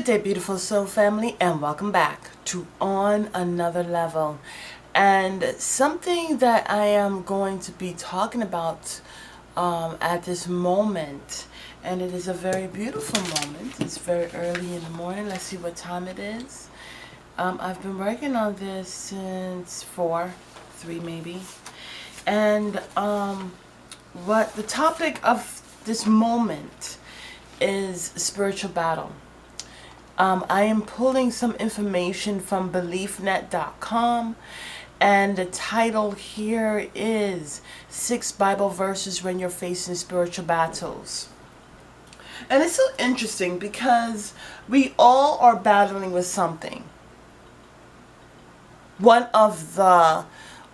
Good day, beautiful soul family, and welcome back to On Another Level. And something that I am going to be talking about at this moment, and it is a very beautiful moment. It's very early in the morning. Let's see what time it is. I've been working on this since 3 maybe. And what the topic of this moment is spiritual battle. I am pulling some information from BeliefNet.com, and the title here is 6 Bible Verses When You're Facing Spiritual Battles. And it's so interesting because we all are battling with something. One of the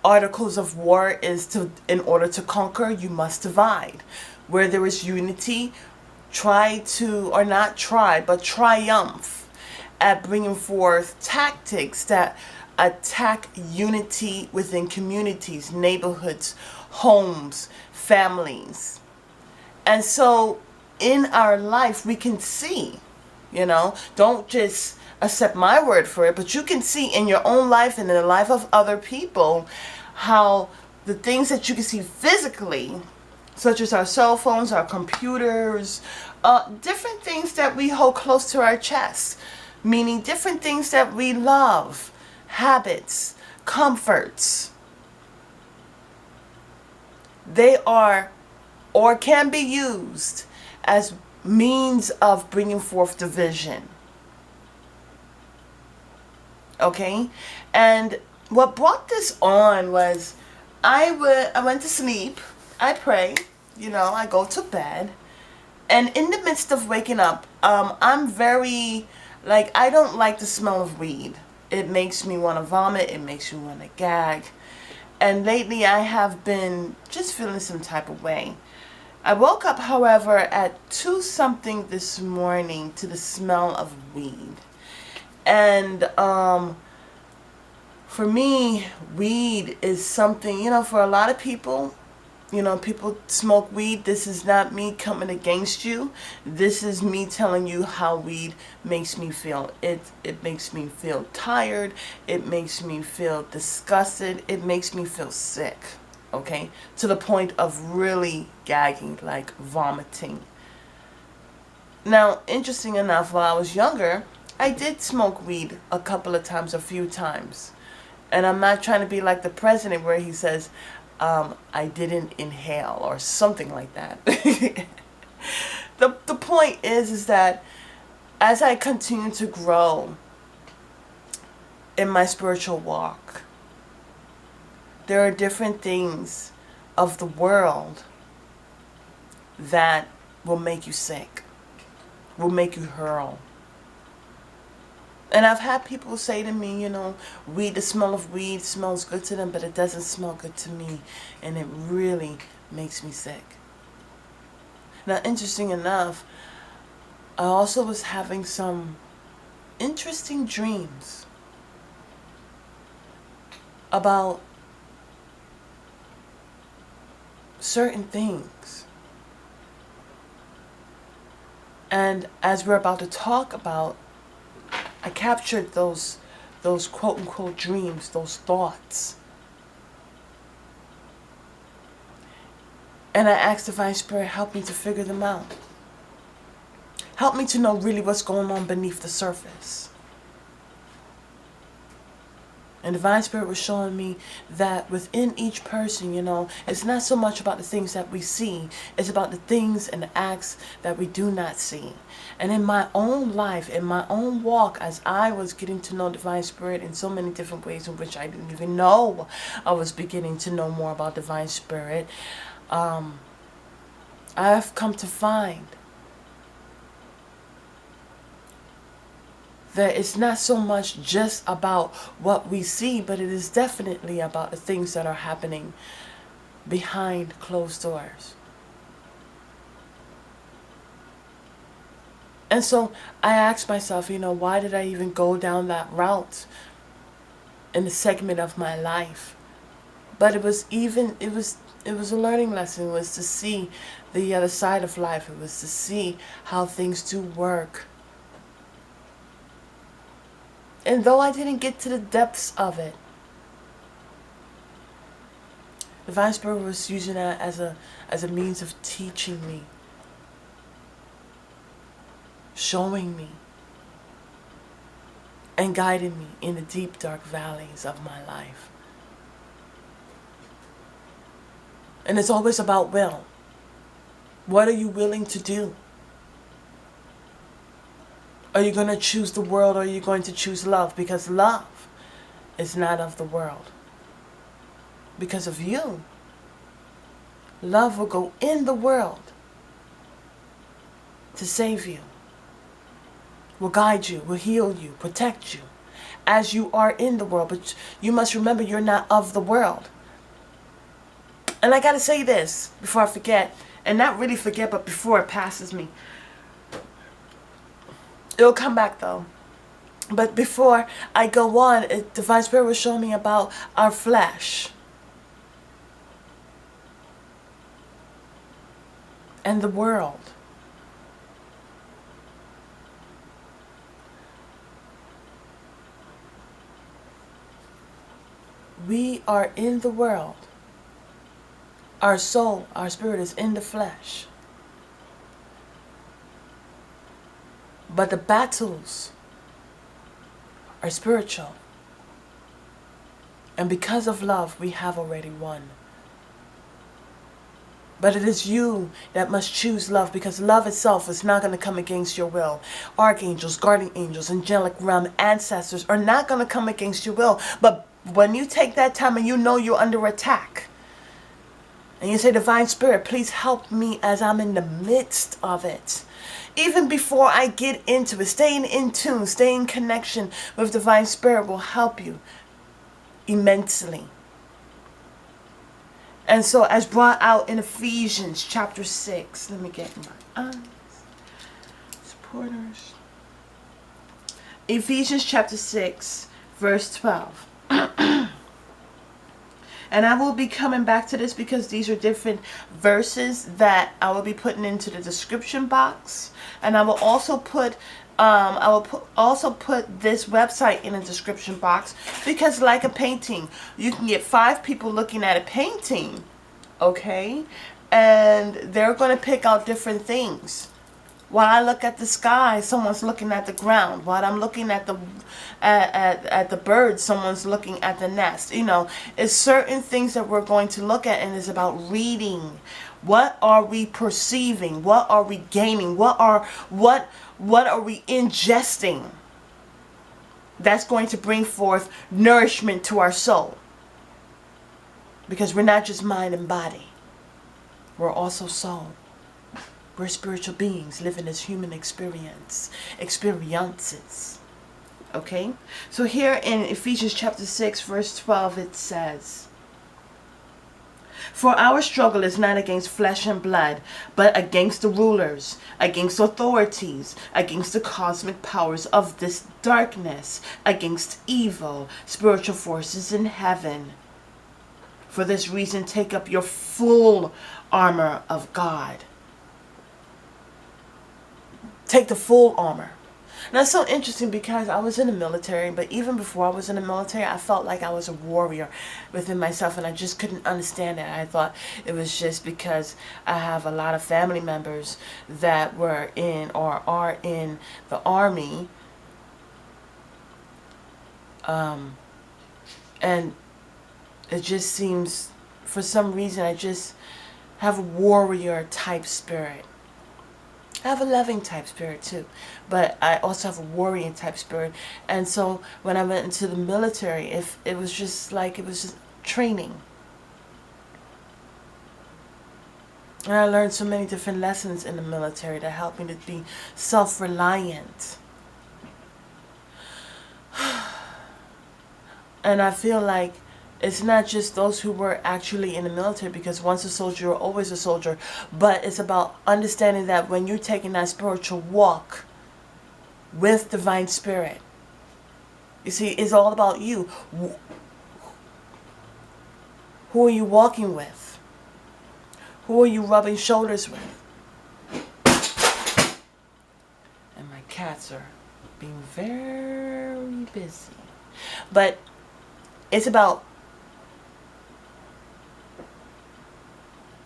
articles of war is in order to conquer, you must divide. Where there is unity, triumph at bringing forth tactics that attack unity within communities, neighborhoods, homes, families. And so in our life we can see, don't just accept my word for it, but you can see in your own life and in the life of other people how the things that you can see physically, such as our cell phones, our computers, different things that we hold close to our chest, meaning different things that we love, habits, comforts. They are or can be used as means of bringing forth division. Okay? And what brought this on was I went to sleep, I pray, I go to bed, and in the midst of waking up, I'm very, I don't like the smell of weed. It makes me want to vomit, it makes me want to gag, and lately I have been just feeling some type of way. I woke up, however, at 2 something this morning to the smell of weed. And for me, weed is something, for a lot of people, people smoke weed. This is not me coming against you. This is me telling you how weed makes me feel. It makes me feel tired. It makes me feel disgusted. It makes me feel sick, okay? To the point of really gagging, like vomiting. Now, interesting enough, while I was younger, I did smoke weed a few times. And I'm not trying to be like the president where he says, I didn't inhale or something like that. The point is that as I continue to grow in my spiritual walk, there are different things of the world that will make you sick, will make you hurl. And I've had people say to me, the smell of weed smells good to them, but it doesn't smell good to me. And it really makes me sick. Now, interesting enough, I also was having some interesting dreams about certain things. And as we're about to talk about, I captured those quote-unquote dreams, those thoughts. And I asked Divine Spirit, help me to figure them out. Help me to know really what's going on beneath the surface. And Divine Spirit was showing me that within each person, it's not so much about the things that we see. It's about the things and the acts that we do not see. And in my own life, in my own walk, as I was getting to know Divine Spirit in so many different ways in which I didn't even know I was beginning to know more about Divine Spirit, I've come to find that it's not so much just about what we see, but it is definitely about the things that are happening behind closed doors. And so I asked myself, why did I even go down that route in the segment of my life? But it was a learning lesson. It was to see the other side of life. It was to see how things do work And though I didn't get to the depths of it, Divine Spirit was using that as a means of teaching me, showing me, and guiding me in the deep, dark valleys of my life. And it's always about will. What are you willing to do? Are you going to choose the world, or are you going to choose love? Because love is not of the world. Because of you, love will go in the world to save you, will guide you, will heal you, protect you, as you are in the world. But you must remember, you're not of the world. And I got to say this before I forget, and not really forget, but before it passes me. It'll come back though. But before I go on, Divine Spirit was showing me about our flesh and the world. We are in the world. Our soul, our spirit is in the flesh. But the battles are spiritual. And because of love, we have already won. But it is you that must choose love, because love itself is not going to come against your will. Archangels, guardian angels, angelic realm, ancestors are not going to come against your will. But when you take that time and you know you're under attack, and you say, Divine Spirit, please help me as I'm in the midst of it. Even before I get into it, staying in tune, staying in connection with Divine Spirit will help you immensely. And so, as brought out in Ephesians chapter 6, let me get my eyes. Supporters. Ephesians chapter 6, verse 12. And I will be coming back to this because these are different verses that I will be putting into the description box. And I will also put also put this website in the description box, because like a painting, you can get 5 people looking at a painting, okay? And they're going to pick out different things. While I look at the sky, someone's looking at the ground. While I'm looking at the birds, someone's looking at the nest. You know, it's certain things that we're going to look at, and it's about reading. What are we perceiving? What are we gaining? What are we ingesting? That's going to bring forth nourishment to our soul. Because we're not just mind and body. We're also soul. We're spiritual beings living as human experiences. Okay? So here in Ephesians chapter 6, verse 12, it says, For our struggle is not against flesh and blood, but against the rulers, against authorities, against the cosmic powers of this darkness, against evil spiritual forces in heaven. For this reason, take up your full armor of God. Take the full armor. Now, it's so interesting because I was in the military, but even before I was in the military, I felt like I was a warrior within myself, and I just couldn't understand it. I thought it was just because I have a lot of family members that were in or are in the army, and it just seems, for some reason, I just have a warrior type spirit. I have a loving type spirit too, but I also have a warrior type spirit. And so when I went into the military, it was just training. And I learned so many different lessons in the military that helped me to be self-reliant. And I feel like it's not just those who were actually in the military, because once a soldier, you're always a soldier. But it's about understanding that when you're taking that spiritual walk with Divine Spirit, you see, it's all about you. Who are you walking with? Who are you rubbing shoulders with? And my cats are being very busy. But it's about,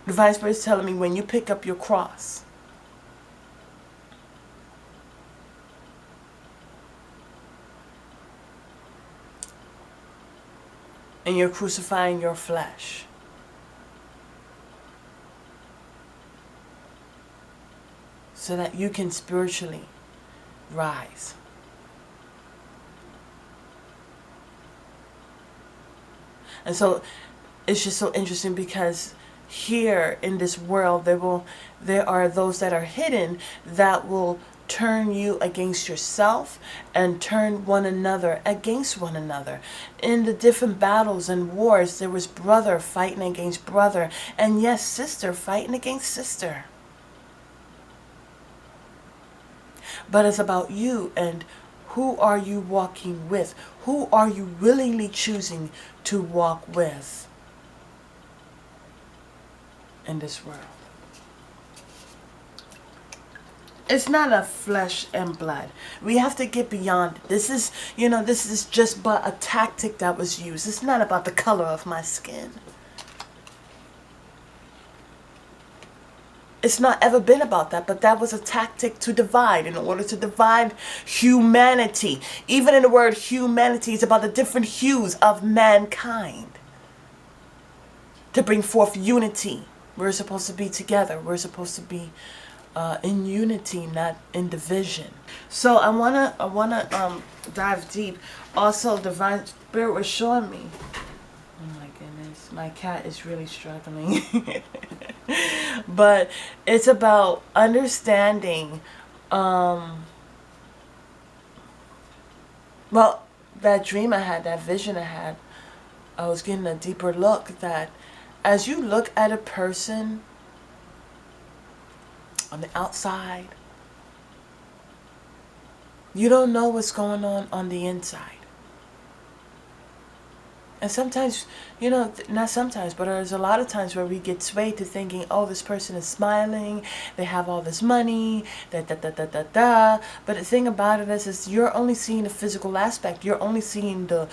Divine Spirit is telling me, when you pick up your cross, and you're crucifying your flesh, so that you can spiritually rise. And so it's just so interesting, because here in this world there are those that are hidden that will turn you against yourself and turn one another against one another. In the different battles and wars, there was brother fighting against brother, and yes, sister fighting against sister. But it's about you, and who are you walking with? Who are you willingly choosing to walk with in this world? It's not a flesh and blood. We have to get beyond it. This is, this is just but a tactic that was used. It's not about the color of my skin. It's not ever been about that, but that was a tactic to divide, in order to divide humanity. Even in the word humanity, it's about the different hues of mankind. To bring forth unity. We're supposed to be together. We're supposed to be in unity, not in division. So I wanna dive deep. Also, Divine Spirit was showing me. Oh my goodness, my cat is really struggling. But it's about understanding. Well, that dream I had, that vision I had, I was getting a deeper look that as you look at a person on the outside, you don't know what's going on the inside. And sometimes, not sometimes, but there's a lot of times where we get swayed to thinking, oh, this person is smiling, they have all this money, But the thing about it is you're only seeing the physical aspect. You're only seeing the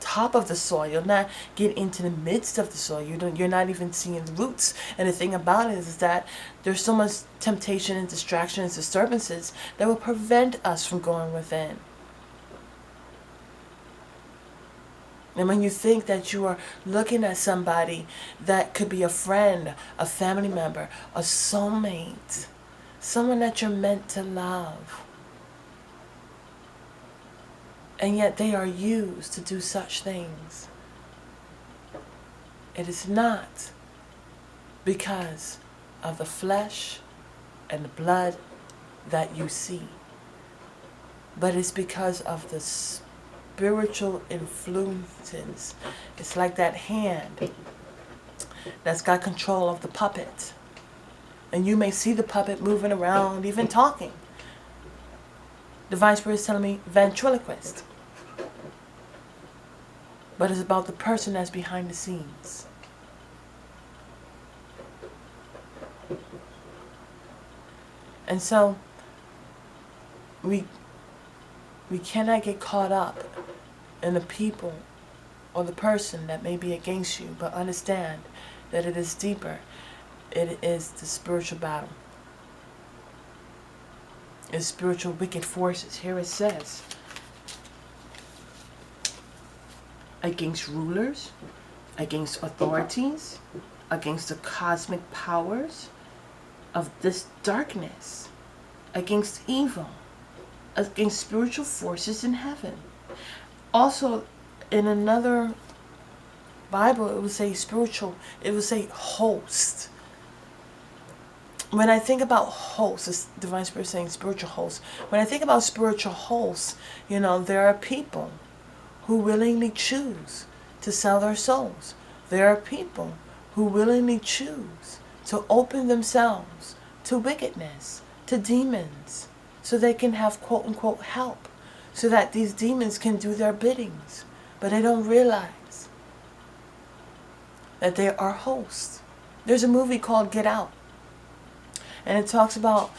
top of the soil. You're not getting into the midst of the soil. You're not even seeing the roots. And the thing about it is that there's so much temptation and distraction and disturbances that will prevent us from going within. And when you think that you are looking at somebody that could be a friend, a family member, a soulmate, someone that you're meant to love, and yet they are used to do such things, it is not because of the flesh and the blood that you see, but it's because of the spiritual influences. It's like that hand that's got control of the puppet. And you may see the puppet moving around, even talking. Divine Spirit is telling me ventriloquist. But it's about the person that's behind the scenes. And so we cannot get caught up in the people or the person that may be against you, but understand that it is deeper. It is the spiritual battle. It's spiritual wicked forces. Here it says, against rulers, against authorities, against the cosmic powers of this darkness, against evil, against spiritual forces in heaven. Also, in another Bible, it would say spiritual, it would say host. When I think about hosts, it's Divine Spirit saying spiritual hosts. When I think about spiritual hosts, there are people who willingly choose to sell their souls. There are people who willingly choose to open themselves to wickedness, to demons, so they can have quote-unquote help, so that these demons can do their biddings. But they don't realize that they are hosts. There's a movie called Get Out, and it talks about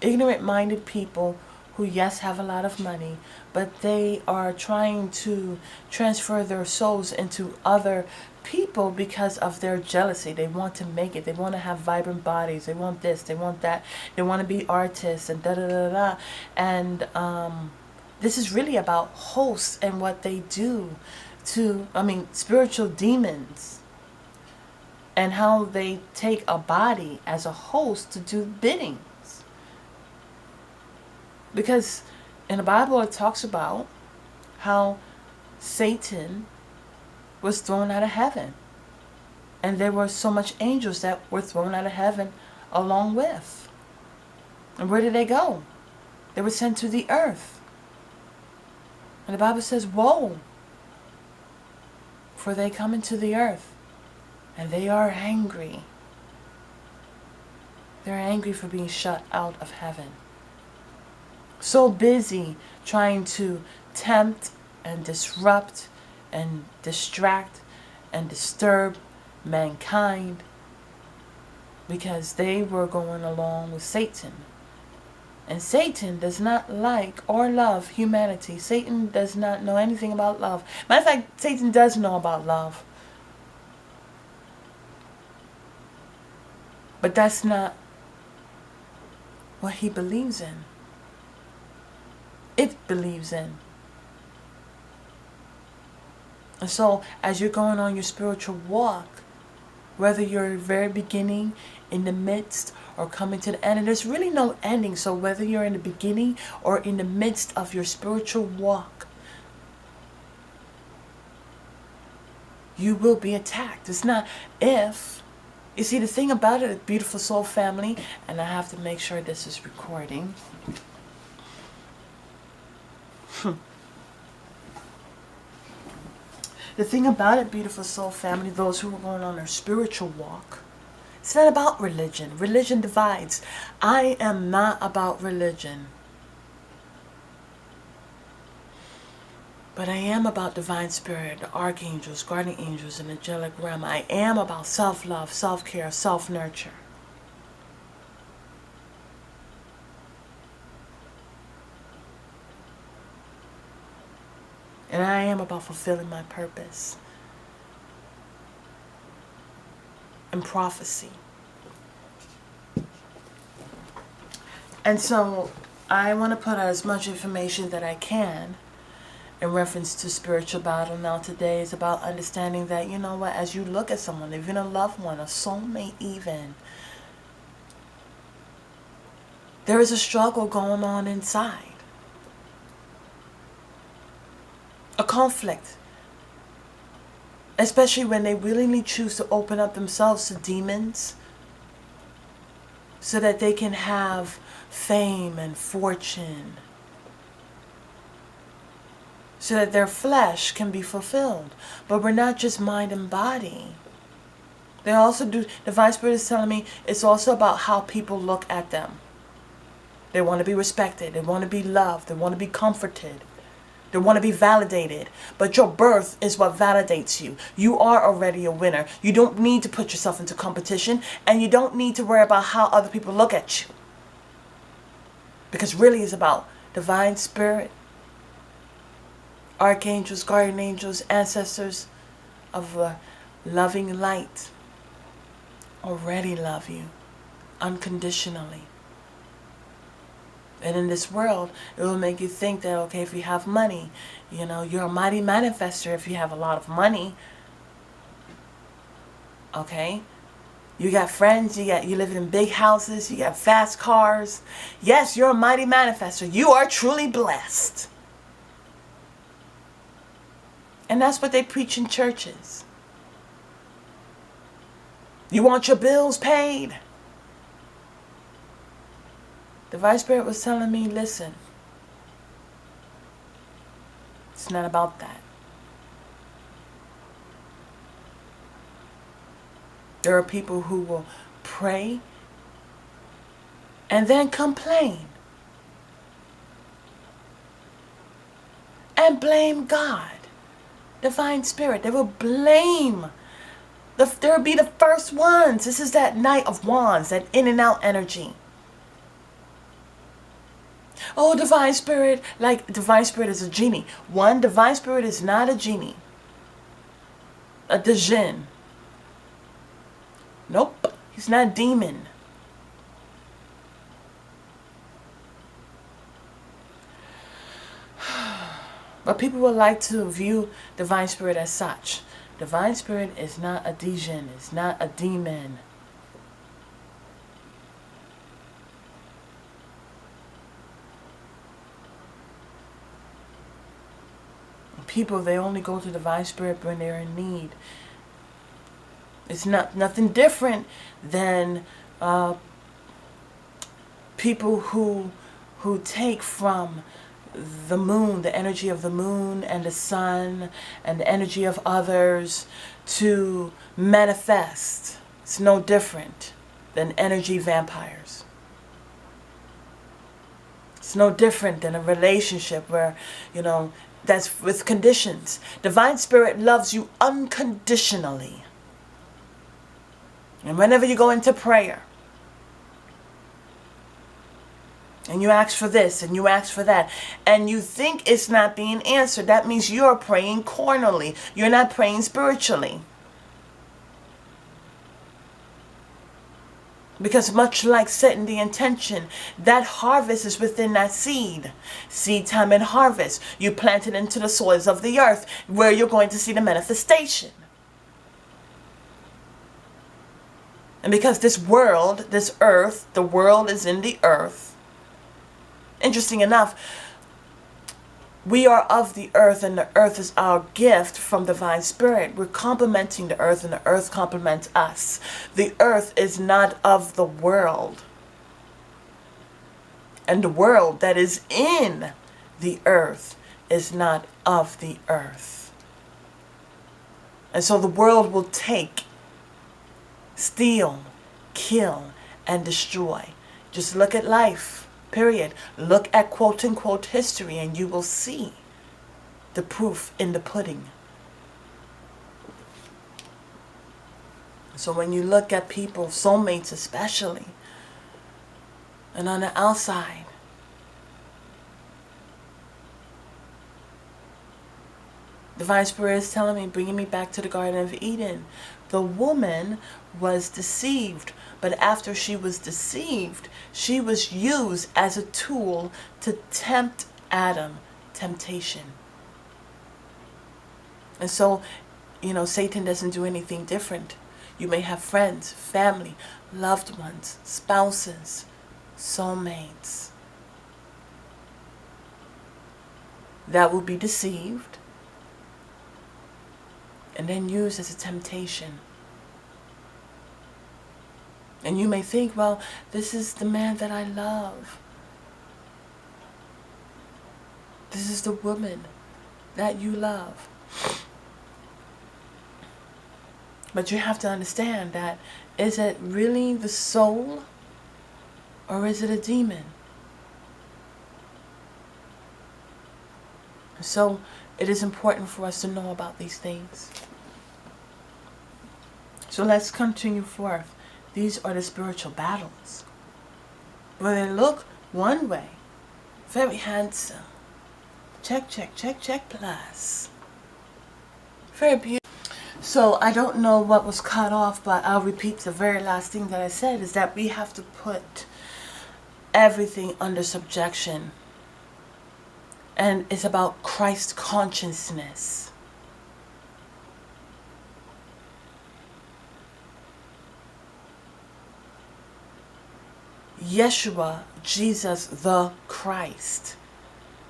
ignorant-minded people who, yes, have a lot of money, but they are trying to transfer their souls into other people because of their jealousy. They want to make it. They want to have vibrant bodies. They want this. They want that. They want to be artists and da-da-da-da. And this is really about hosts and what they do to, spiritual demons, and how they take a body as a host to do biddings. Because in the Bible it talks about how Satan was thrown out of heaven. And there were so much angels that were thrown out of heaven along with. And where did they go? They were sent to the earth. And the Bible says, woe, for they come into the earth, and they are angry. They're angry for being shut out of heaven. So busy trying to tempt and disrupt and distract and disturb mankind, because they were going along with Satan. And Satan does not like or love humanity. Satan does not know anything about love. Matter of fact, Satan does know about love. But that's not what he believes in. It believes in. And so, as you're going on your spiritual walk, whether you're very beginning, in the midst, or coming to the end, and there's really no ending. So whether you're in the beginning or in the midst of your spiritual walk, you will be attacked. It's not if. You see, the thing about it, Beautiful Soul family, and I have to make sure this is recording. The thing about it, Beautiful Soul family, those who are going on their spiritual walk, it's not about religion. Religion divides. I am not about religion. But I am about divine spirit, the archangels, guardian angels, and angelic realm. I am about self-love, self-care, self-nurture. And I am about fulfilling my purpose and prophecy. And so I want to put out as much information that I can in reference to spiritual battle. Now today is about understanding that, you know what, as you look at someone, even a loved one, a soulmate even, there is a struggle going on inside. A conflict. Especially when they willingly choose to open up themselves to demons so that they can have fame and fortune, so that their flesh can be fulfilled. But we're not just mind and body. They also do, Divine Spirit is telling me, it's also about how people look at them. They want to be respected. They want to be loved. They want to be comforted. They want to be validated. But your birth is what validates you. You are already a winner. You don't need to put yourself into competition. And you don't need to worry about how other people look at you. Because really it's about Divine Spirit, archangels, guardian angels, ancestors of a loving light already love you unconditionally. And in this world, it will make you think that, okay, if you have money, you know, you're a mighty manifester if you have a lot of money. Okay? You got friends, you live in big houses, you got fast cars. Yes, you're a mighty manifester. You are truly blessed. And that's what they preach in churches. You want your bills paid? Divine Spirit was telling me, listen, it's not about that. There are people who will pray and then complain and blame God, Divine Spirit. They will blame. They'll be the first ones. This is that Knight of Wands, that in and out energy. oh, divine spirit, like divine spirit is a genie. One, divine spirit is not a genie. A djinn. Nope, he's not a demon. But people would like to view divine spirit as such. Divine spirit is not a djinn, it's not a demon. People, they only go to divine spirit when they're in need. It's nothing different than people who take from the moon, the energy of the moon and the sun and the energy of others to manifest. It's no different than energy vampires. It's no different than a relationship where, you know, that's with conditions. Divine spirit loves you unconditionally. And whenever you go into prayer, and you ask for this, and you ask for that, and you think it's not being answered, that means you're praying carnally. You're not praying spiritually. Because much like setting the intention, that harvest is within that seed. Seed time and harvest. You plant it into the soils of the earth, where you're going to see the manifestation. And because this world, this earth, the world is in the earth. Interesting enough, we are of the earth, and the earth is our gift from divine spirit. We're complementing the earth, and the earth complements us. The earth is not of the world. And the world that is in the earth is not of the earth. And so the world will take, steal, kill, and destroy. Just look at life. Period. Look at quote-unquote history and you will see the proof in the pudding. So when you look at people, soulmates especially, and on the outside, Divine Spirit is telling me, bringing me back to the Garden of Eden. The woman was deceived, but after she was deceived, she was used as a tool to tempt Adam, temptation. And so, you know, Satan doesn't do anything different. You may have friends, family, loved ones, spouses, soulmates that will be deceived and then used as a temptation. And you may think, well, this is the man that I love. This is the woman that you love. But you have to understand that, is it really the soul or is it a demon? So it is important for us to know about these things. So let's continue forth. These are the spiritual battles. Where they look one way, very handsome. Check, check, check, check, plus. Very beautiful. So I don't know what was cut off, but I'll repeat the very last thing that I said, is that we have to put everything under subjection. And it's about Christ consciousness. Yeshua, Jesus the Christ.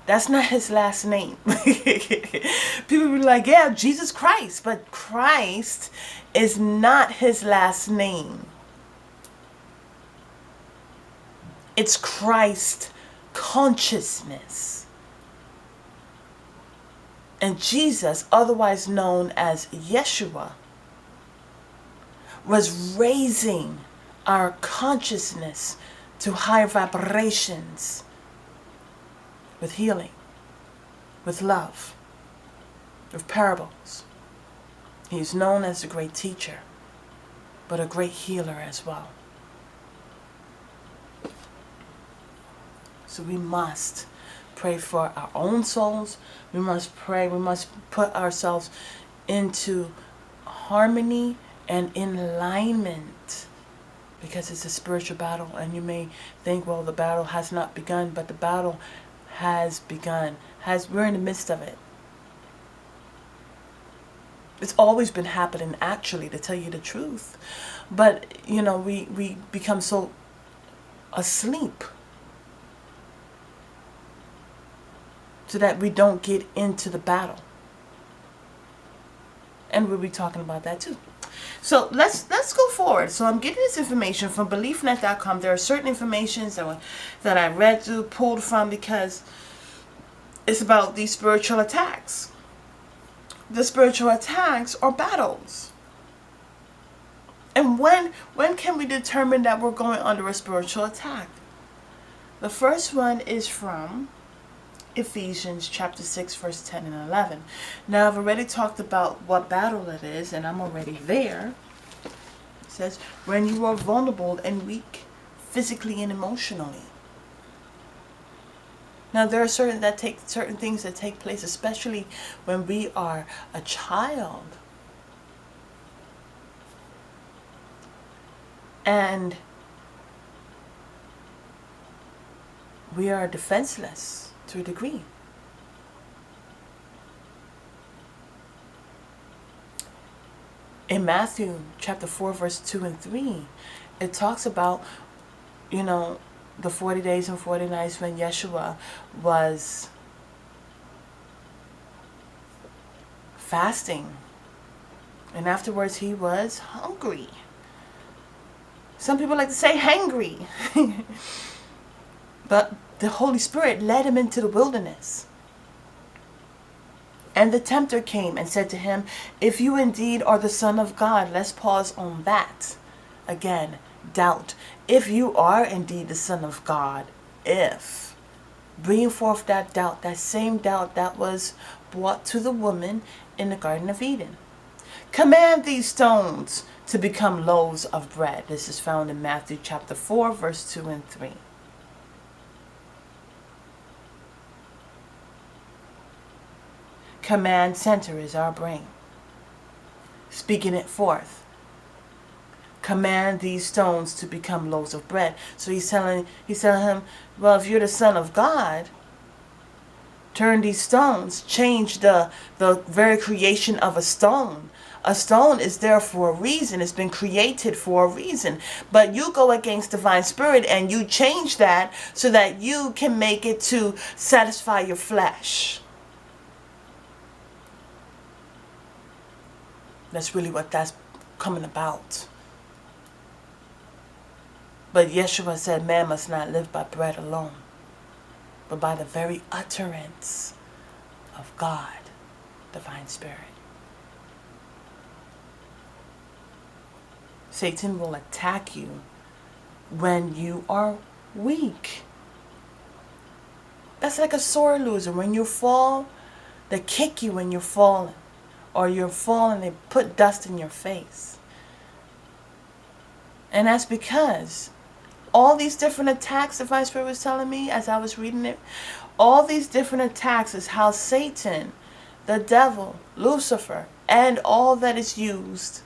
That's not his last name. People be like, yeah, Jesus Christ. But Christ is not his last name. It's Christ consciousness. And Jesus, otherwise known as Yeshua, was raising our consciousness to higher vibrations with healing, with love, with parables. He's known as a great teacher, but a great healer as well. So So we must pray for our own souls. We must pray. We must put ourselves into harmony and in alignment, because it's a spiritual battle. And you may think, well, the battle has not begun, but the battle has begun. We're in the midst of it. It's always been happening, actually, to tell you the truth. But, you know, we become so asleep so that we don't get into the battle. And we'll be talking about that too. So let's go forward. So I'm getting this information from BeliefNet.com. There are certain informations that I read through, pulled from, because it's about these spiritual attacks. The spiritual attacks are battles. And when can we determine that we're going under a spiritual attack? The first one is from Ephesians chapter 6, verse 10 and 11. Now, I've already talked about what battle it is, and I'm already there. It says, when you are vulnerable and weak, physically and emotionally. Now, there are certain things that take place, especially when we are a child. And we are defenseless to a degree. In Matthew chapter 4, verse 2 and 3, it talks about, you know, the 40 days and 40 nights when Yeshua was fasting. And afterwards he was hungry. Some people like to say hangry. But the Holy Spirit led him into the wilderness. And the tempter came and said to him, if you indeed are the Son of God, let's pause on that. Again, doubt. If you are indeed the Son of God, bringing forth that doubt, that same doubt that was brought to the woman in the Garden of Eden. Command these stones to become loaves of bread. This is found in Matthew chapter 4, verse 2 and 3. Command center is our brain, speaking it forth. Command these stones to become loaves of bread. So he's telling him, well, if you're the Son of God, turn these stones, change the very creation of a stone. A stone is there for a reason. It's been created for a reason. But you go against divine spirit and you change that so that you can make it to satisfy your flesh. That's really what that's coming about. But Yeshua said, man must not live by bread alone, but by the very utterance of God, divine spirit. Satan will attack you when you are weak. That's like a sore loser. When you fall, they kick you when you're falling. Or you're falling, they put dust in your face. And that's because all these different attacks, the Divine Spirit was telling me as I was reading it, all these different attacks is how Satan, the devil, Lucifer, and all that is used,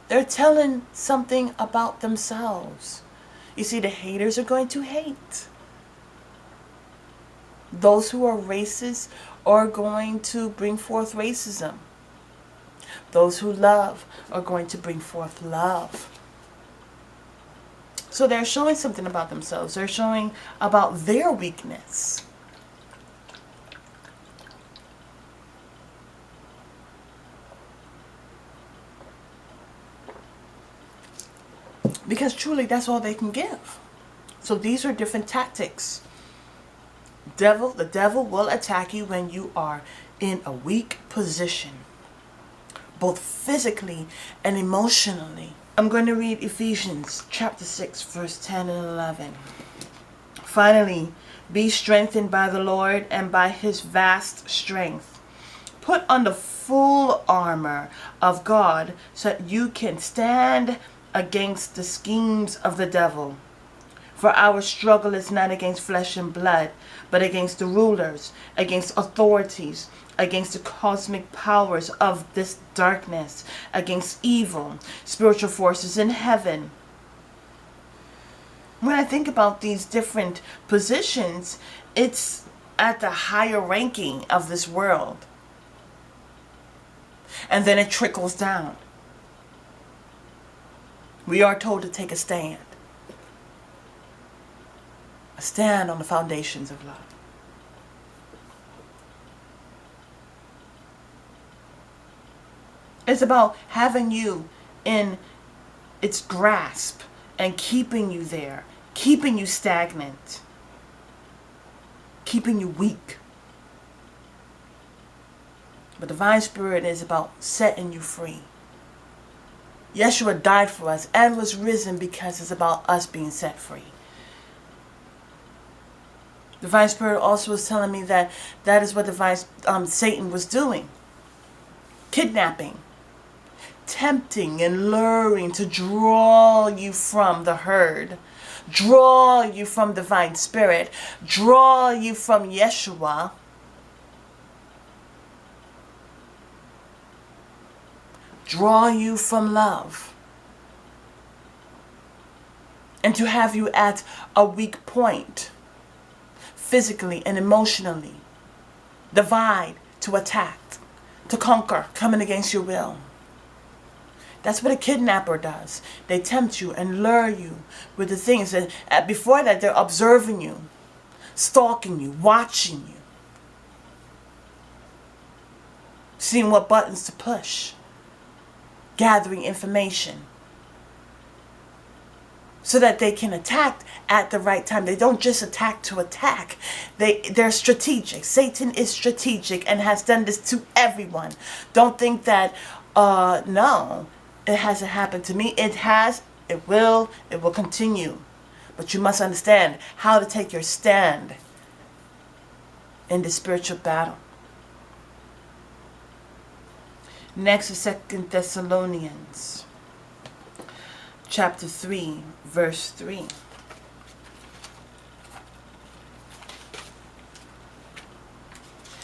they're telling something about themselves. You see, the haters are going to hate. Those who are racist are going to bring forth racism. Those who love are going to bring forth love. So they're showing something about themselves. They're showing about their weakness. Because truly that's all they can give. So these are different tactics. The devil will attack you when you are in a weak position, both physically and emotionally. I'm going to read Ephesians chapter 6, verse 10 and 11. Finally, be strengthened by the Lord and by his vast strength. Put on the full armor of God so that you can stand against the schemes of the devil. For our struggle is not against flesh and blood, but against the rulers, against authorities, against the cosmic powers of this darkness, against evil, spiritual forces in heaven. When I think about these different positions, it's at the higher ranking of this world. And then it trickles down. We are told to take a stand. A stand on the foundations of love. It's about having you in its grasp and keeping you there, keeping you stagnant, keeping you weak. But Divine Spirit is about setting you free. Yeshua died for us and was risen because it's about us being set free. Divine Spirit also was telling me that that is what Satan was doing. Kidnapping, tempting and luring to draw you from the herd, draw you from Divine Spirit, draw you from Yeshua, draw you from love, and to have you at a weak point, physically and emotionally, divide, to attack, to conquer, coming against your will. That's what a kidnapper does. They tempt you and lure you with the things. And before that, they're observing you, stalking you, watching you, seeing what buttons to push, gathering information so that they can attack at the right time. They don't just attack to attack. They're strategic. Satan is strategic and has done this to everyone. Don't think that, no, it hasn't happened to me. It has, it will continue. But you must understand how to take your stand in the spiritual battle. Next is 2 Thessalonians chapter 3, verse 3.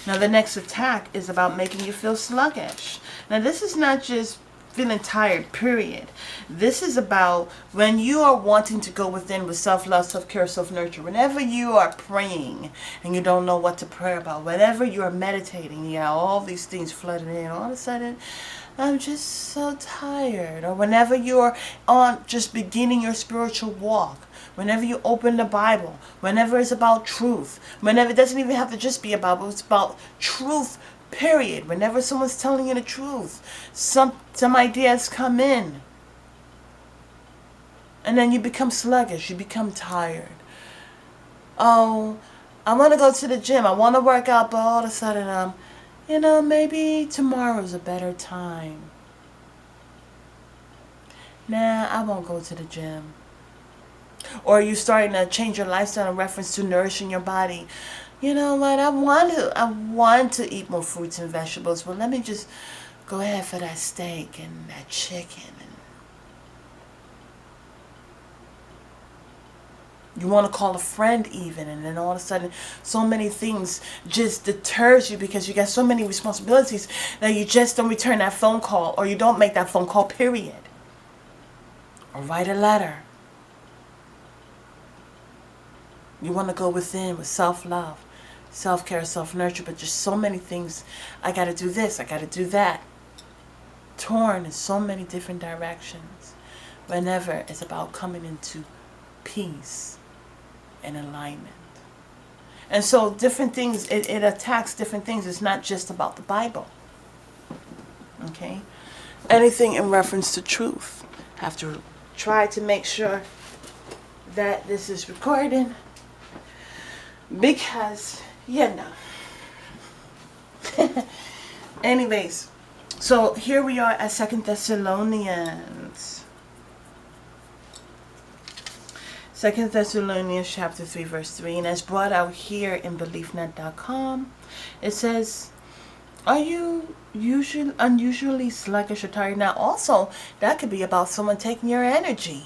Now the next attack is about making you feel sluggish. Now this is not just feeling tired, period. This is about when you are wanting to go within with self-love, self-care, self-nurture. Whenever you are praying and you don't know what to pray about, whenever you are meditating, you have all these things flooding in, all of a sudden, I'm just so tired. Or whenever you're on just beginning your spiritual walk, whenever you open the Bible, whenever it's about truth, whenever it doesn't even have to just be about, but it's about truth, period. Whenever someone's telling you the truth, some ideas come in. And then you become sluggish, you become tired. Oh, I want to go to the gym, I want to work out, but all of a sudden maybe tomorrow's a better time. Nah, I won't go to the gym. Or you starting to change your lifestyle in reference to nourishing your body. You know what, I want to eat more fruits and vegetables, but let me just go ahead for that steak and that chicken. You want to call a friend even, and then all of a sudden so many things just deters you because you got so many responsibilities that you just don't return that phone call, or you don't make that phone call, period. Or write a letter. You want to go within with self-love, self-care, self-nurture, but just so many things. I got to do this, I got to do that. Torn in so many different directions. Whenever it's about coming into peace and alignment. And so different things, it attacks different things. It's not just about the Bible. Okay? Anything in reference to truth. Have to try to make sure that this is recorded. Because, Anyways, so here we are at 2 Thessalonians. 2 Thessalonians chapter 3 verse 3, and as brought out here in BeliefNet.com, it says, are you unusually sluggish or tired? Now also, that could be about someone taking your energy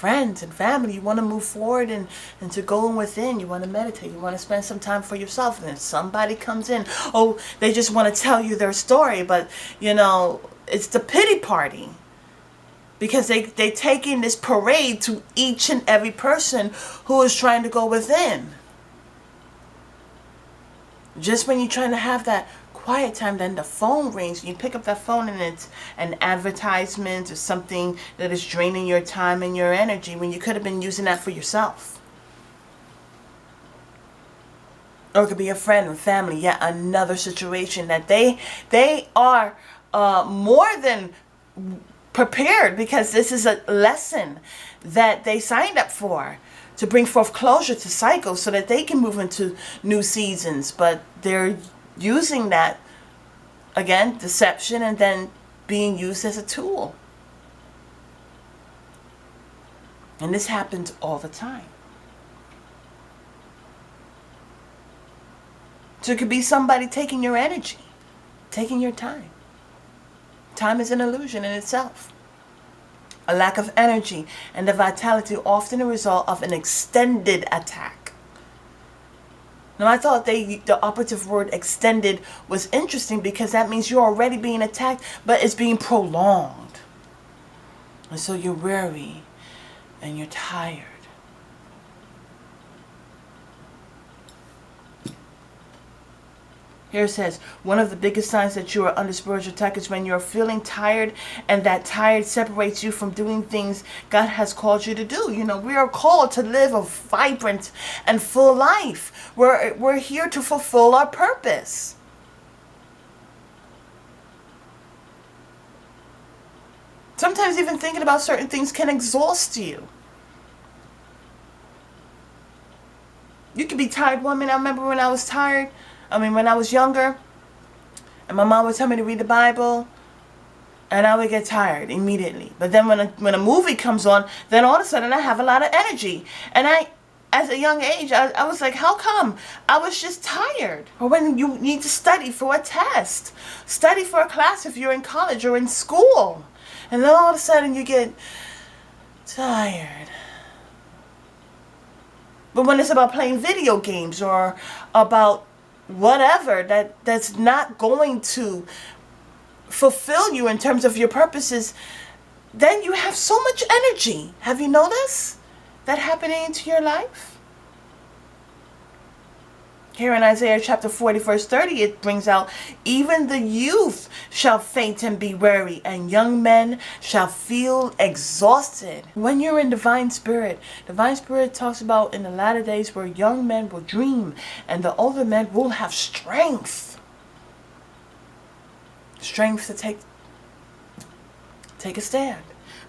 friends and family. You want to move forward and to go within. You want to meditate. You want to spend some time for yourself. And then somebody comes in. Oh, they just want to tell you their story. But, you know, it's the pity party. Because they taking this parade to each and every person who is trying to go within. Just when you're trying to have that quiet time, then the phone rings. You pick up that phone and it's an advertisement or something that is draining your time and your energy when you could have been using that for yourself. Or it could be a friend or family. Yet another situation that they are more than prepared, because this is a lesson that they signed up for, to bring forth closure to cycles so that they can move into new seasons. But they're using that, again, deception, and then being used as a tool. And this happens all the time. So it could be somebody taking your energy, taking your time. Time is an illusion in itself. A lack of energy and the vitality often a result of an extended attack. Now, I thought the operative word extended was interesting, because that means you're already being attacked, but it's being prolonged. And so you're weary and you're tired. Here it says, one of the biggest signs that you are under spiritual attack is when you're feeling tired, and that tired separates you from doing things God has called you to do. You know, we are called to live a vibrant and full life. We're here to fulfill our purpose. Sometimes even thinking about certain things can exhaust you. You could be tired one minute. I remember when I was tired. When I was younger, and my mom would tell me to read the Bible, and I would get tired immediately. But then when a movie comes on, then all of a sudden I have a lot of energy. And as a young age, I was like, how come? I was just tired. Or when you need to study for a test, study for a class if you're in college or in school. And then all of a sudden you get tired. But when it's about playing video games or about whatever that's not going to fulfill you in terms of your purposes, then you have so much energy. Have you noticed that happening into your life? Here in Isaiah chapter 40 verse 30, it brings out, even the youth shall faint and be weary, and young men shall feel exhausted. When you're in divine spirit talks about in the latter days where young men will dream and the older men will have strength. Strength to take a stand.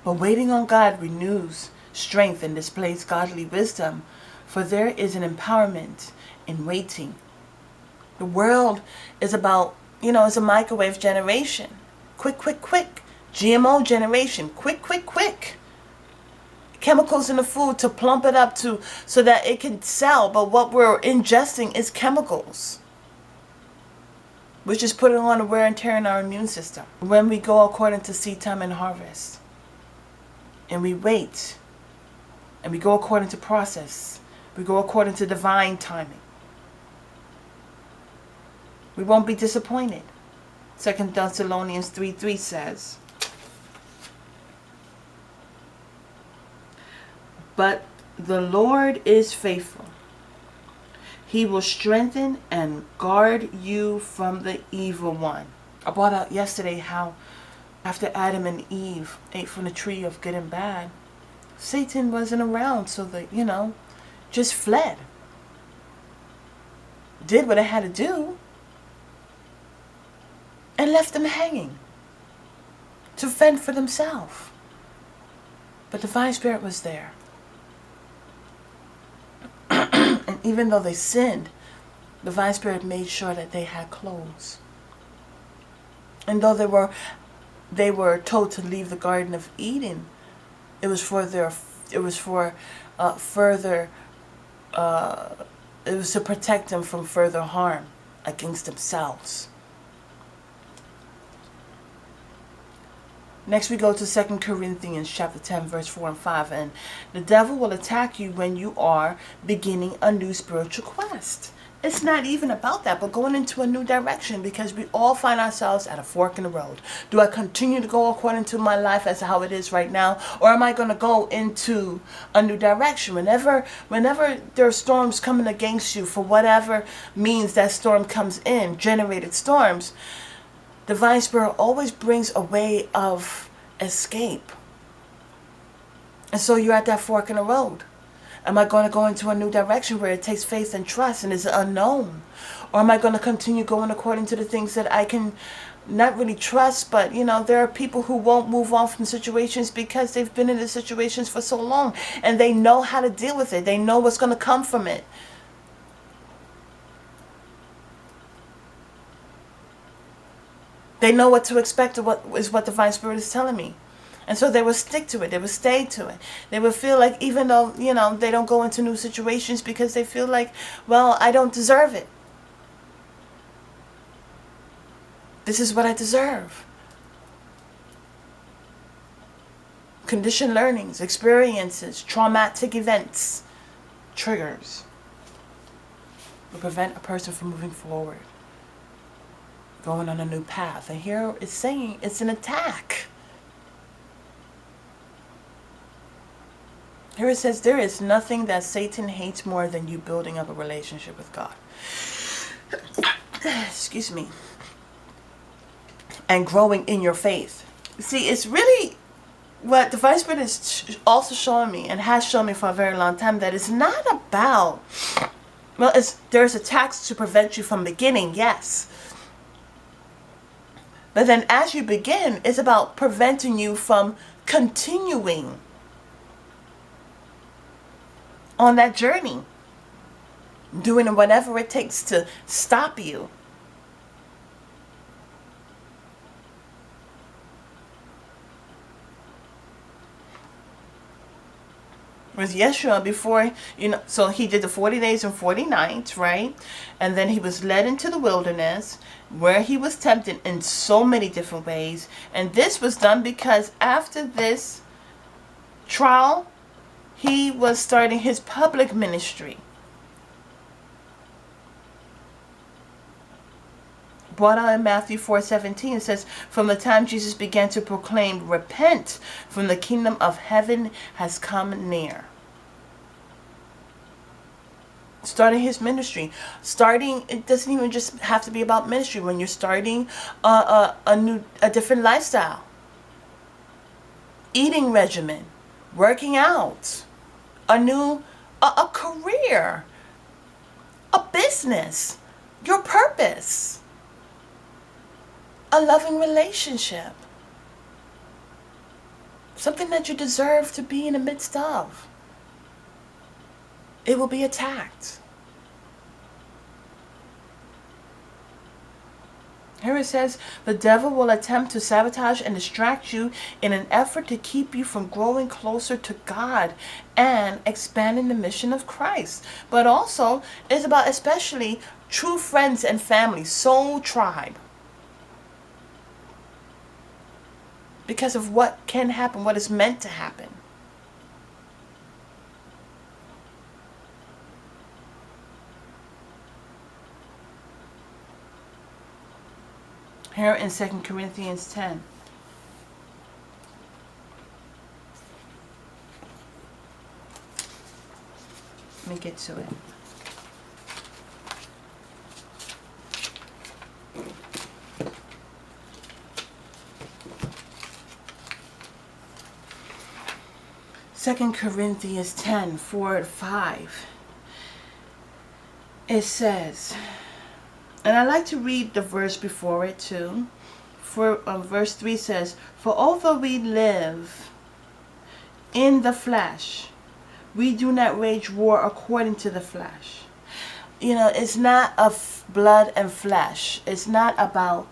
But waiting on God renews strength and displays godly wisdom, for there is an empowerment in waiting. The world is about, it's a microwave generation. Quick, quick, quick. GMO generation. Quick, quick, quick. Chemicals in the food to plump it up so that it can sell. But what we're ingesting is chemicals, which is putting on a wear and tear in our immune system. When we go according to seed time and harvest, and we wait, and we go according to process, we go according to divine timing, we won't be disappointed. 2 Thessalonians 3:3 says, but the Lord is faithful. He will strengthen and guard you from the evil one. I brought out yesterday how after Adam and Eve ate from the tree of good and bad, Satan wasn't around, so they, just fled. Did what it had to do, and left them hanging to fend for themselves. But the divine spirit was there. And even though they sinned, the divine spirit made sure that they had clothes. And though they were told to leave the Garden of Eden, it was to protect them from further harm against themselves. Next we go to 2 Corinthians chapter 10 verse 4 and 5. And the devil will attack you when you are beginning a new spiritual quest. It's not even about that, but going into a new direction, because we all find ourselves at a fork in the road. Do I continue to go according to my life as how it is right now, or am I going to go into a new direction? Whenever there are storms coming against you, for whatever means that storm comes in, generated storms, Divine Spirit always brings a way of escape. And so you're at that fork in the road. Am I going to go into a new direction where it takes faith and trust and is unknown? Or am I going to continue going according to the things that I can not really trust, but there are people who won't move on from situations because they've been in the situations for so long and they know how to deal with it. They know what's going to come from it. They know what to expect, or what Divine Spirit is telling me. And so they will stick to it. They will stay to it. They will feel like, even though, they don't go into new situations because they feel like, well, I don't deserve it. This is what I deserve. Conditioned learnings, experiences, traumatic events, triggers will prevent a person from moving forward, going on a new path. And here it's saying it's an attack. Here it says, there is nothing that Satan hates more than you building up a relationship with God. Excuse me. And growing in your faith. See, it's really what the Divine Spirit is also showing me, and has shown me for a very long time, that it's not about, well, there's attacks to prevent you from beginning, yes. But then as you begin, it's about preventing you from continuing on that journey, doing whatever it takes to stop you. Was Yeshua before, so he did the 40 days and 40 nights, right? And then he was led into the wilderness where he was tempted in so many different ways. And this was done because after this trial, he was starting his public ministry. Brought out in Matthew 4:17, it says, from the time Jesus began to proclaim, repent, from the kingdom of heaven has come near. Starting his ministry. It doesn't even just have to be about ministry. When you're starting a different lifestyle, eating regimen, working out, a career, a business, your purpose, a loving relationship, something that you deserve to be in the midst of, it will be attacked. Here it says, the devil will attempt to sabotage and distract you in an effort to keep you from growing closer to God and expanding the mission of Christ. But also, it's about especially true friends and family, soul tribe. Because of what can happen, what is meant to happen. Here in 2 Corinthians 10. Let me get to it. Second Corinthians 10, 4-5. It says, and I like to read the verse before it too. For verse 3 says, for although we live in the flesh, we do not wage war according to the flesh. It's not of blood and flesh. It's not about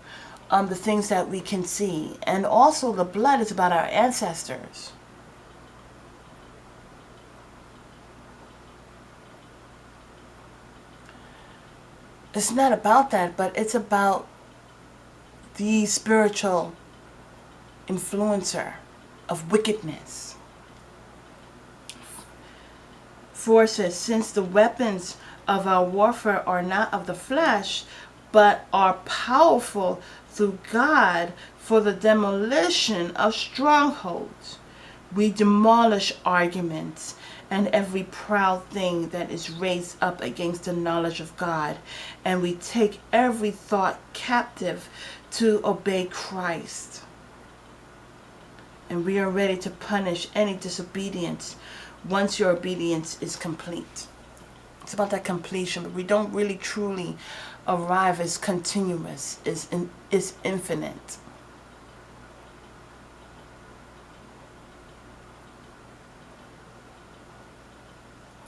the things that we can see. And also the blood is about our ancestors. It's not about that, but it's about the spiritual influencer of wickedness. 4 says, since the weapons of our warfare are not of the flesh, but are powerful through God for the demolition of strongholds. We demolish arguments and every proud thing that is raised up against the knowledge of God, and we take every thought captive to obey Christ. And we are ready to punish any disobedience once your obedience is complete. It's about that completion, but we don't really truly arrive as continuous, is infinite.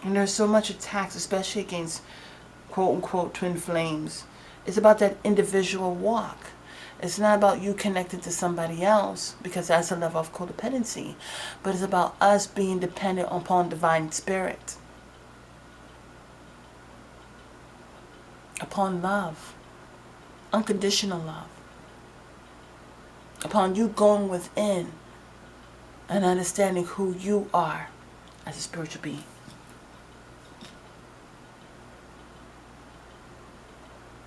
And there's so much attacks, especially against quote-unquote twin flames. It's about that individual walk. It's not about you connected to somebody else, because that's a level of codependency. But it's about us being dependent upon divine spirit. Upon love. Unconditional love. Upon you going within and understanding who you are as a spiritual being.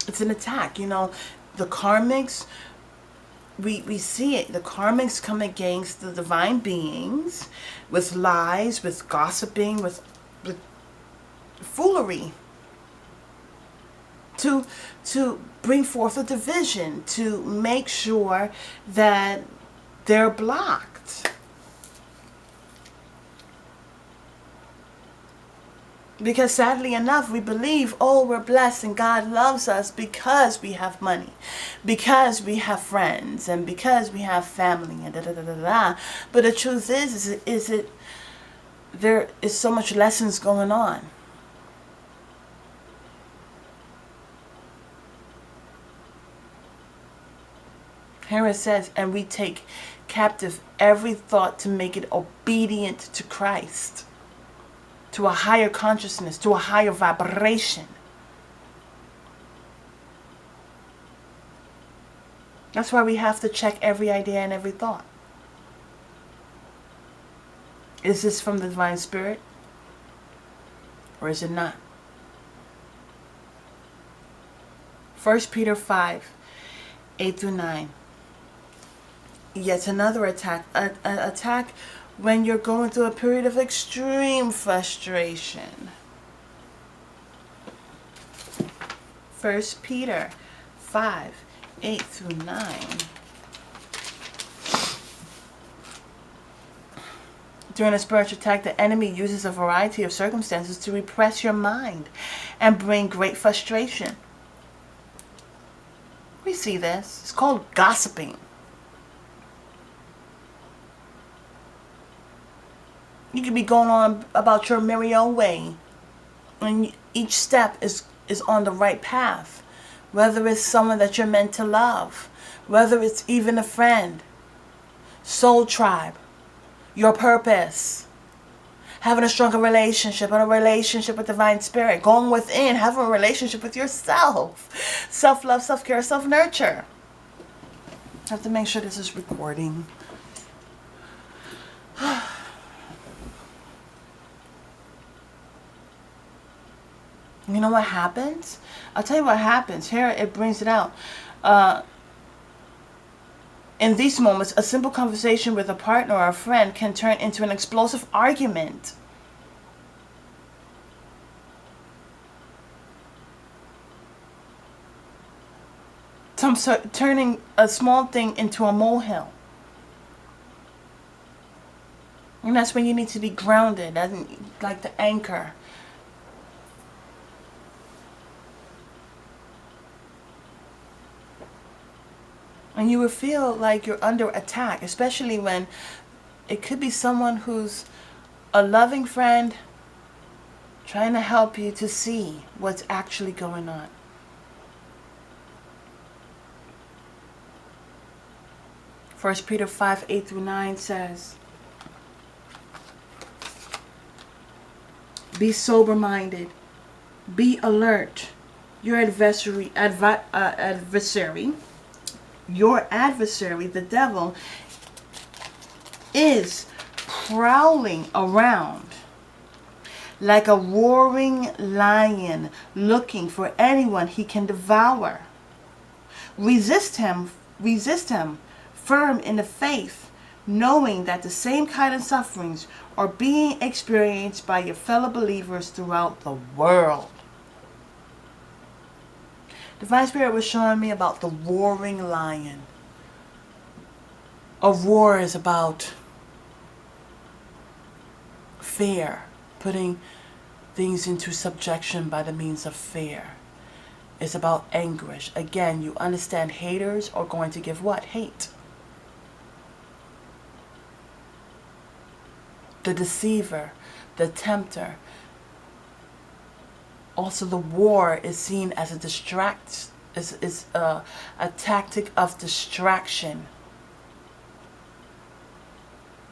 It's an attack, you know. The karmics, we see it. The karmics come against the divine beings with lies, with gossiping, with foolery. To bring forth a division, to make sure that they're blocked. Because sadly enough, we believe, oh, we're blessed and God loves us because we have money, because we have friends, and because we have family, and da da da da da. But the truth is there is so much lessons going on. Here it says, and we take captive every thought to make it obedient to Christ. To a higher consciousness, to a higher vibration. That's why we have to check every idea and every thought. Is this from the divine spirit? Or is it not? 1 Peter 5, 8 through 9. Yet another attack. An attack when you're going through a period of extreme frustration. 1 Peter 5, 8 through 9. During a spiritual attack, the enemy uses a variety of circumstances to repress your mind and bring great frustration. We see this. It's called gossiping. You could be going on about your merry old way, and each step is on the right path. Whether it's someone that you're meant to love, whether it's even a friend, soul tribe, your purpose, having a stronger relationship, and a relationship with divine spirit, going within, having a relationship with yourself, self-love, self-care, self-nurture. I have to make sure this is recording. You know what happens? I'll tell you what happens. Here it brings it out. In these moments, a simple conversation with a partner or a friend can turn into an explosive argument. Turning a small thing into a molehill. And that's when you need to be grounded, like the anchor. And you will feel like you're under attack, especially when it could be someone who's a loving friend trying to help you to see what's actually going on. First Peter 5, 8 through 9 says, be sober-minded, be alert. Your adversary, the devil, is prowling around like a roaring lion looking for anyone he can devour. Resist him firm in the faith, knowing that the same kind of sufferings are being experienced by your fellow believers throughout the world. Divine Spirit was showing me about the roaring lion. A roar is about fear, putting things into subjection by the means of fear. It's about anguish. Again, you understand haters are going to give what? Hate. The deceiver, the tempter. Also, the war is seen as a tactic of distraction,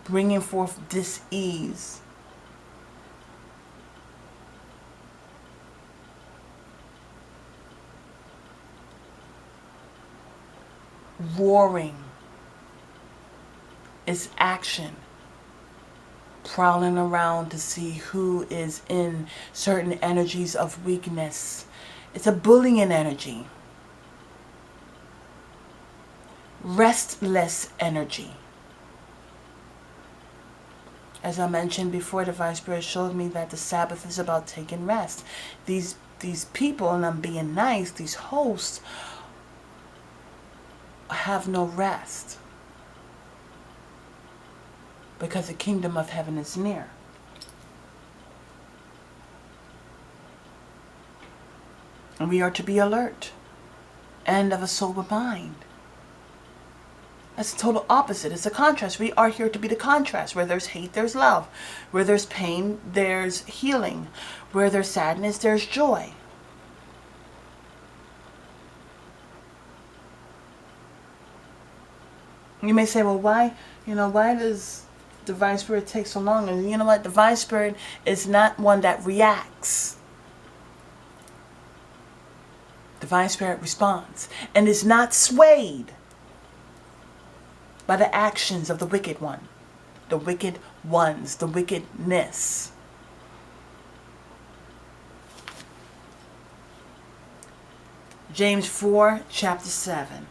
bringing forth dis-ease. Roaring is action, prowling around to see who is in certain energies of weakness. It's a bullying energy. Restless energy. As I mentioned before, Divine Spirit showed me that the Sabbath is about taking rest. These people, and I'm being nice, these hosts have no rest because the kingdom of heaven is near. And we are to be alert and of a sober mind. That's the total opposite. It's a contrast. We are here to be the contrast. Where there's hate, there's love. Where there's pain, there's healing. Where there's sadness, there's joy. You may say, well, why does Divine Spirit take so long? And you know what? Divine Spirit is not one that reacts. Divine Spirit responds and is not swayed by the actions of the wicked one, the wicked ones, the wickedness. James 4, chapter 7.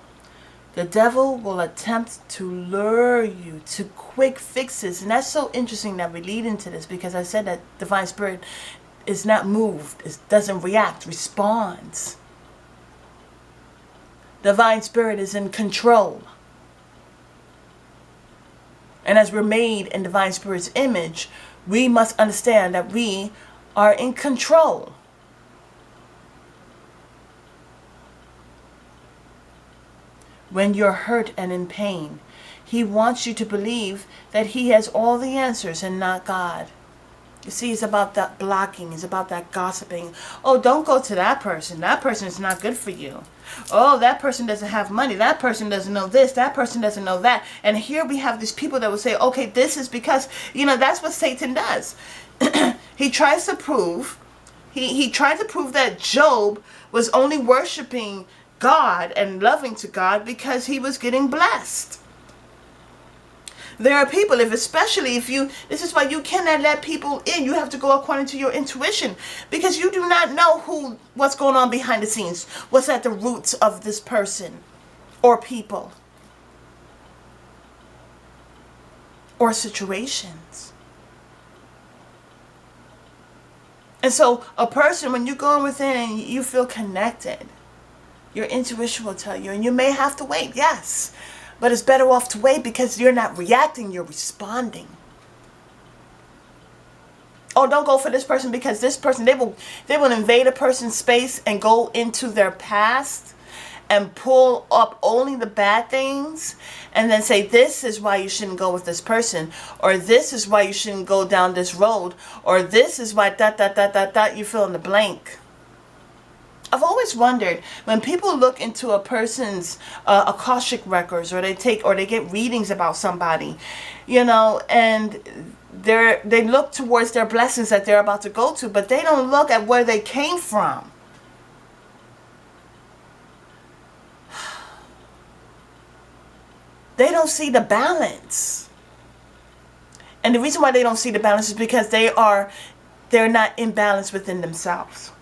The devil will attempt to lure you to quick fixes. And that's so interesting that we lead into this, because I said that Divine Spirit is not moved. It doesn't react, responds. Divine Spirit is in control. And as we're made in Divine Spirit's image, we must understand that we are in control. When you're hurt and in pain, He wants you to believe that He has all the answers and not God. You see, it's about that blocking. It's about that gossiping. Oh, don't go to that person. That person is not good for you. Oh, that person doesn't have money. That person doesn't know this. That person doesn't know that. And here we have these people that will say, okay, this is because, that's what Satan does. He tries to prove, he tried to prove that Job was only worshiping God and loving to God because he was getting blessed. There are people, especially if you, this is why you cannot let people in. You have to go according to your intuition, because you do not know what's going on behind the scenes, what's at the roots of this person or people or situations. And so a person, when you go within and you feel connected, your intuition will tell you, and you may have to wait, yes. But it's better off to wait, because you're not reacting, you're responding. Oh, don't go for this person, because this person, they will invade a person's space and go into their past and pull up only the bad things and then say, this is why you shouldn't go with this person, or this is why you shouldn't go down this road, or this is why ... you fill in the blank. I've always wondered, when people look into a person's Akashic records, or they get readings about somebody, and they look towards their blessings that they're about to go to, but they don't look at where they came from. They don't see the balance. And the reason why they don't see the balance is because they're not in balance within themselves.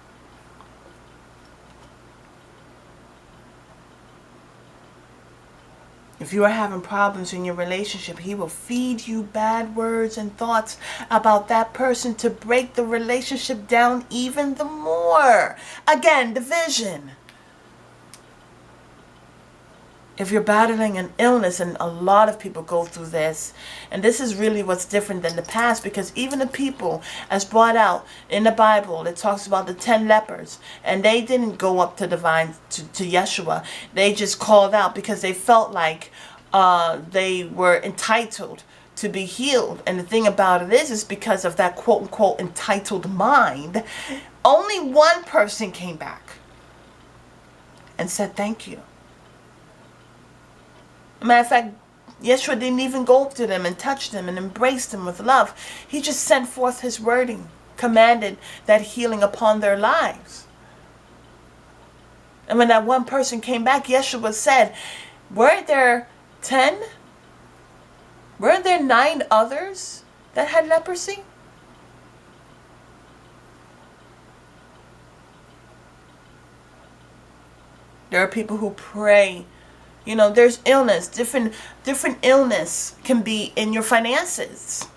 If you are having problems in your relationship, he will feed you bad words and thoughts about that person to break the relationship down even the more. Again, division. If you're battling an illness, and a lot of people go through this, and this is really what's different than the past, because even the people, as brought out in the Bible, it talks about the 10 lepers, and they didn't go up to to Yeshua. They just called out because they felt like they were entitled to be healed. And the thing about it is because of that quote unquote entitled mind, only one person came back and said thank you. Matter of fact, Yeshua didn't even go up to them and touch them and embrace them with love. He just sent forth his wording, commanded that healing upon their lives. And when that one person came back, Yeshua said, weren't there 10? Weren't there 9 others that had leprosy? There are people who pray. You know, there's illness, different illness can be in your finances.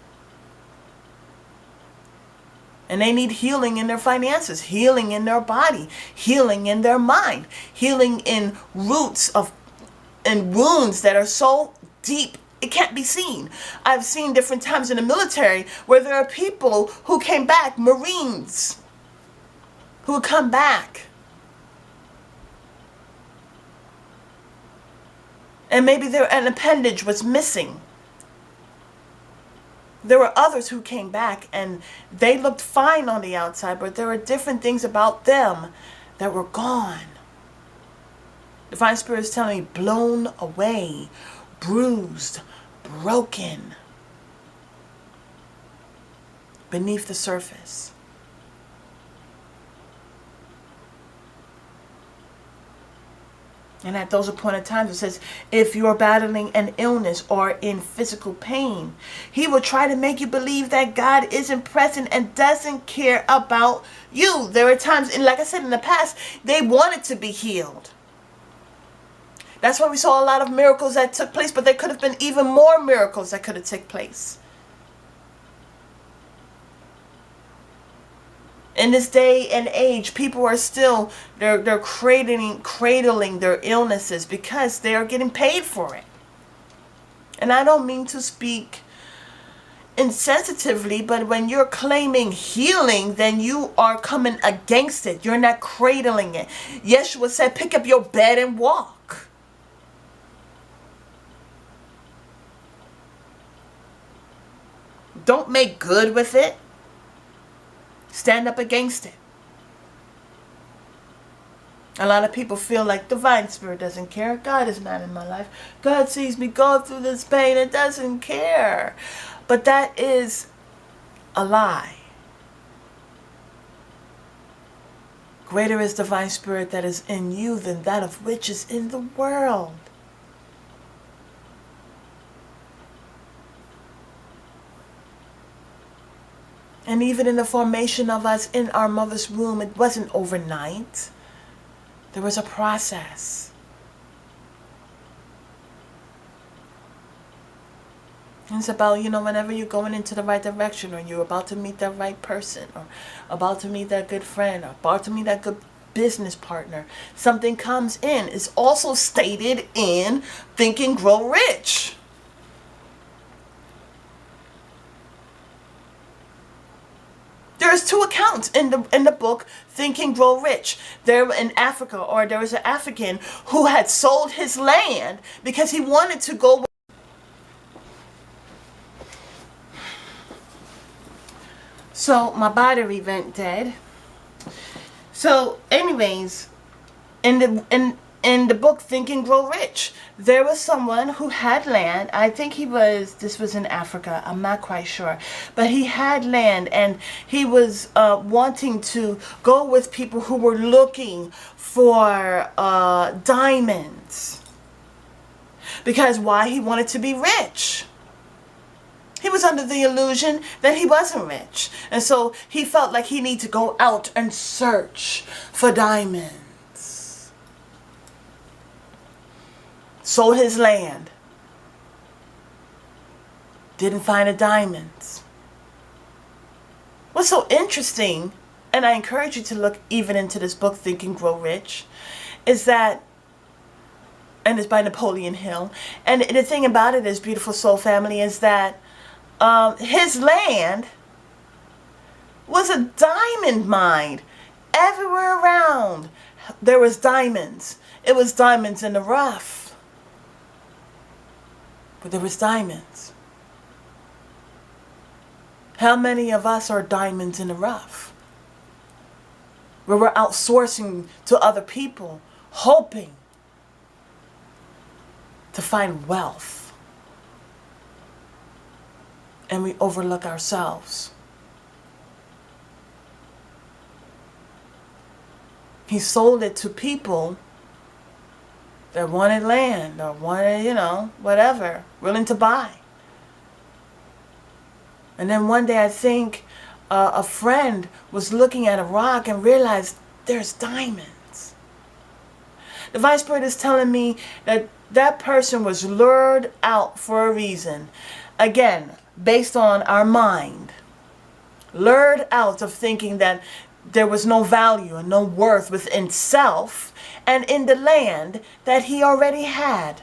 And they need healing in their finances, healing in their body, healing in their mind, healing in roots and wounds that are so deep it can't be seen. I've seen different times in the military where there are people who came back, Marines, who come back. And maybe an appendage was missing. There were others who came back and they looked fine on the outside, but there were different things about them that were gone. Divine Spirit is telling me blown away, bruised, broken beneath the surface. And at those appointed times, it says, if you are battling an illness or in physical pain, he will try to make you believe that God isn't present and doesn't care about you. There are times, and like I said in the past, they wanted to be healed. That's why we saw a lot of miracles that took place, but there could have been even more miracles that could have taken place. In this day and age, people are still, they're cradling their illnesses because they are getting paid for it. And I don't mean to speak insensitively, but when you're claiming healing, then you are coming against it. You're not cradling it. Yeshua said, pick up your bed and walk. Don't make good with it. Stand up against it. A lot of people feel like Divine Spirit doesn't care. God is not in my life. God sees me go through this pain and doesn't care. But that is a lie. Greater is Divine Spirit that is in you than that of which is in the world. And even in the formation of us in our mother's womb, it wasn't overnight. There was a process. And it's about, whenever you're going into the right direction, or you're about to meet that right person, or about to meet that good friend, or about to meet that good business partner, something comes in. It's also stated in Think and Grow Rich. There's 2 accounts in the book Think and Grow Rich. There in Africa, or there was an African who had sold his land because he wanted to go. So my battery went dead. So anyways, in the book Think and Grow Rich, there was someone who had land. I think this was in Africa, I'm not quite sure, but he had land, and he was wanting to go with people who were looking for diamonds. Because why? He wanted to be rich. He was under the illusion that he wasn't rich. And so he felt like he needed to go out and search for diamonds. Sold his land. Didn't find the diamonds. What's so interesting, and I encourage you to look even into this book, Think and Grow Rich, is that, and it's by Napoleon Hill, and the thing about it is, beautiful soul family, is that his land was a diamond mine. Everywhere around there was diamonds. It was diamonds in the rough, but there was diamonds. How many of us are diamonds in the rough, where we're outsourcing to other people, hoping to find wealth, and we overlook ourselves? He sold it to people that wanted land or wanted, whatever, willing to buy. And then one day I think a friend was looking at a rock and realized there's diamonds. The Divine Spirit is telling me that that person was lured out for a reason. Again, based on our mind. Lured out of thinking that there was no value and no worth within self and in the land that he already had.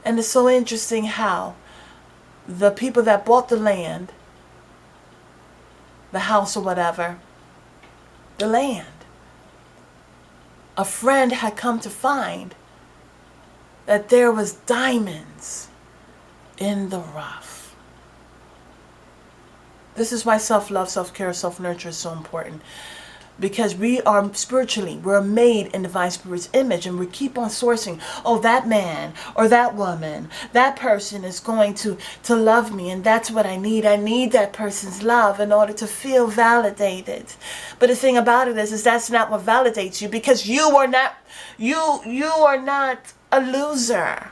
And it's so interesting how the people that bought the land, the house or whatever, the land, a friend had come to find that there was diamonds in the rough. This is why self-love, self-care, self-nurture is so important. Because we are spiritually, we're made in Divine Spirit's image, and we keep on sourcing, oh, that man or that woman, that person is going to love me, and that's what I need. I need that person's love in order to feel validated. But the thing about it is that's not what validates you, because you are not a loser.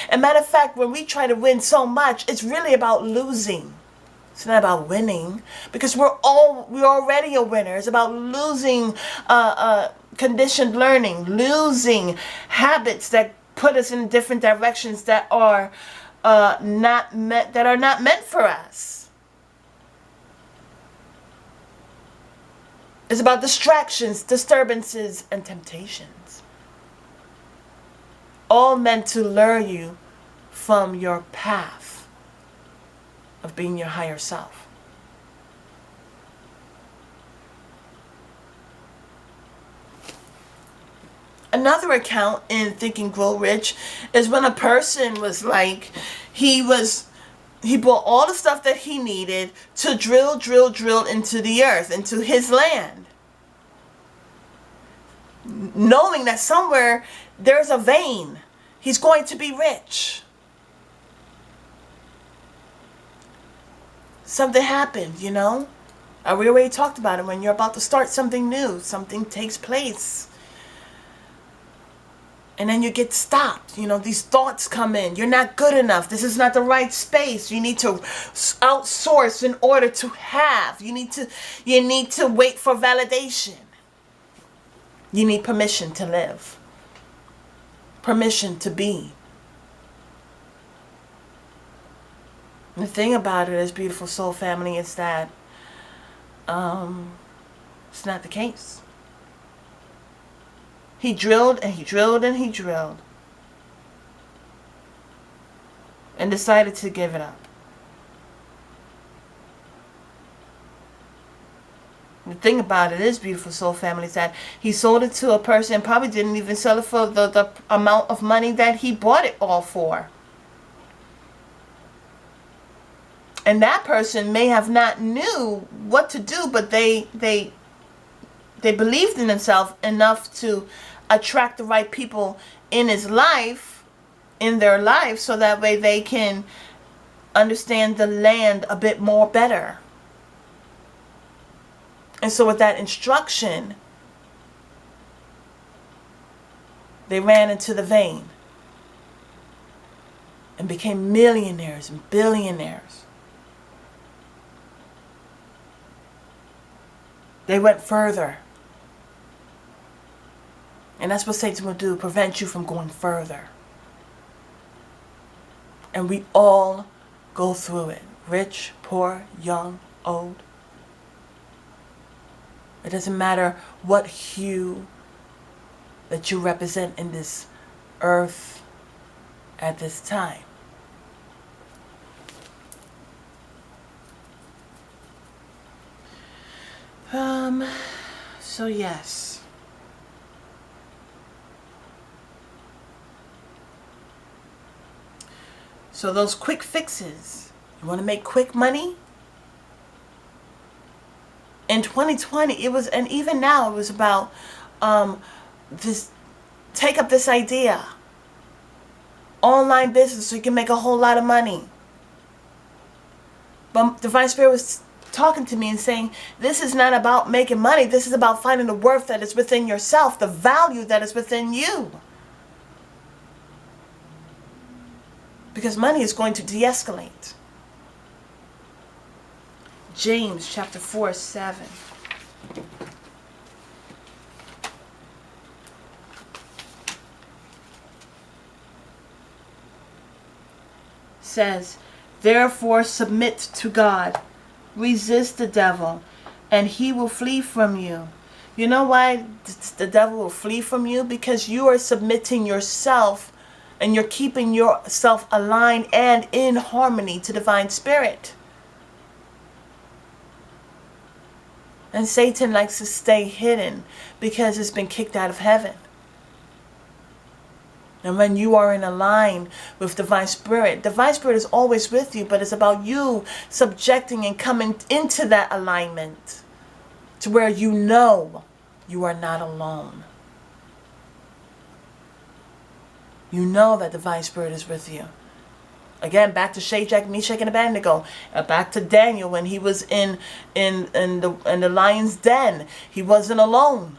And matter of fact, when we try to win so much, it's really about losing. It's not about winning, because we're already a winner. It's about losing conditioned learning, losing habits that put us in different directions that are not meant for us. It's about distractions, disturbances, and temptations, all meant to lure you from your path of being your higher self. Another account in Think and Grow Rich is when a person was like, he bought all the stuff that he needed to drill into the earth, into his land, knowing that somewhere there's a vein. He's going to be rich. Something happened, we already talked about it. When you're about to start something new, something takes place. And then you get stopped. These thoughts come in. You're not good enough. This is not the right space. You need to outsource in order to have. You need to wait for validation. You need permission to live. Permission to be. The thing about it is, beautiful soul family, is that it's not the case. He drilled and he drilled and he drilled and decided to give it up. The thing about it is, beautiful soul family, is that he sold it to a person and probably didn't even sell it for the amount of money that he bought it all for. And that person may have not knew what to do, but they believed in themselves enough to attract the right people in their life, so that way they can understand the land a bit more better. And so with that instruction, They ran into the vein and became millionaires and billionaires. They went further. And that's what Satan will do, prevent you from going further. And we all go through it. Rich, poor, young, old. It doesn't matter what hue that you represent in this earth at this time. So yes. So those quick fixes, you want to make quick money? In 2020, it was, and even now, it was about this, take up this idea. Online business so you can make a whole lot of money. But Divine Spirit was talking to me and saying, this is not about making money. This is about finding the worth that is within yourself, the value that is within you. Because money is going to de-escalate. James chapter 4:7. Says, therefore submit to God. Resist the devil, and he will flee from you. You know why the devil will flee from you? Because you are submitting yourself and you're keeping yourself aligned and in harmony to Divine Spirit. And Satan likes to stay hidden because it's been kicked out of heaven. And when you are in a line with Divine Spirit is always with you, but it's about you subjecting and coming into that alignment to where you know you are not alone. You know that Divine Spirit is with you. Again, back to Shadrach, Meshach, and Abednego. Back to Daniel when he was in the lion's den. He wasn't alone.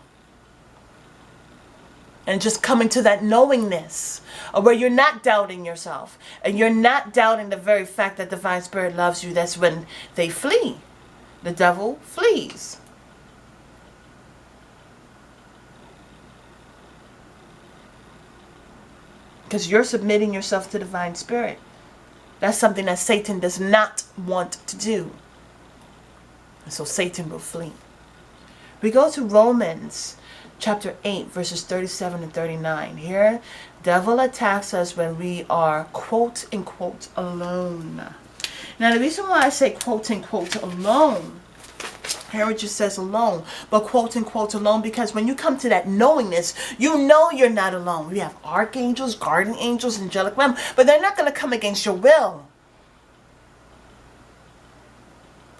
And just coming to that knowingness of where you're not doubting yourself. And you're not doubting the very fact that Divine Spirit loves you. That's when they flee. The devil flees. Because you're submitting yourself to Divine Spirit. That's something that Satan does not want to do. And so Satan will flee. We go to Romans chapter 8, verses 37 and 39. Here, devil attacks us when we are, quote unquote, alone. Now, the reason why I say quote unquote alone, here it just says alone, but quote unquote alone, because when you come to that knowingness, you know you're not alone. We have archangels, guardian angels, angelic realm, but they're not going to come against your will.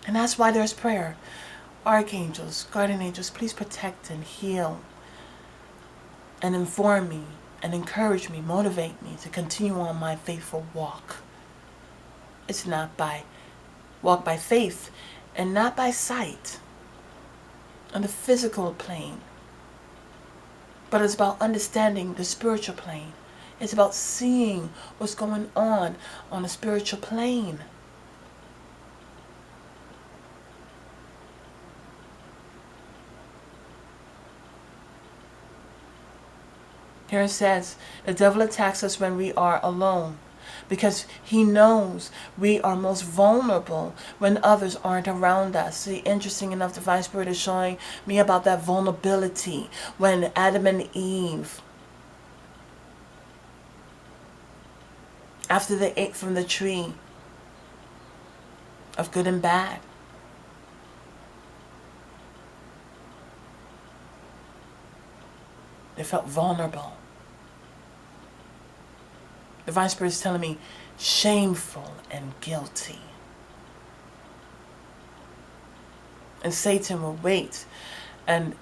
And that's why there's prayer. Archangels, guardian angels, please protect and heal and inform me and encourage me, motivate me to continue on my faithful walk. It's not by walk by faith and not by sight on the physical plane, but it's about understanding the spiritual plane. It's about seeing what's going on the spiritual plane. Here it says, the devil attacks us when we are alone because he knows we are most vulnerable when others aren't around us. See, interesting enough, the Divine Spirit is showing me about that vulnerability when Adam and Eve, after they ate from the tree of good and bad, they felt vulnerable. Divine Spirit is telling me shameful and guilty. And Satan will wait and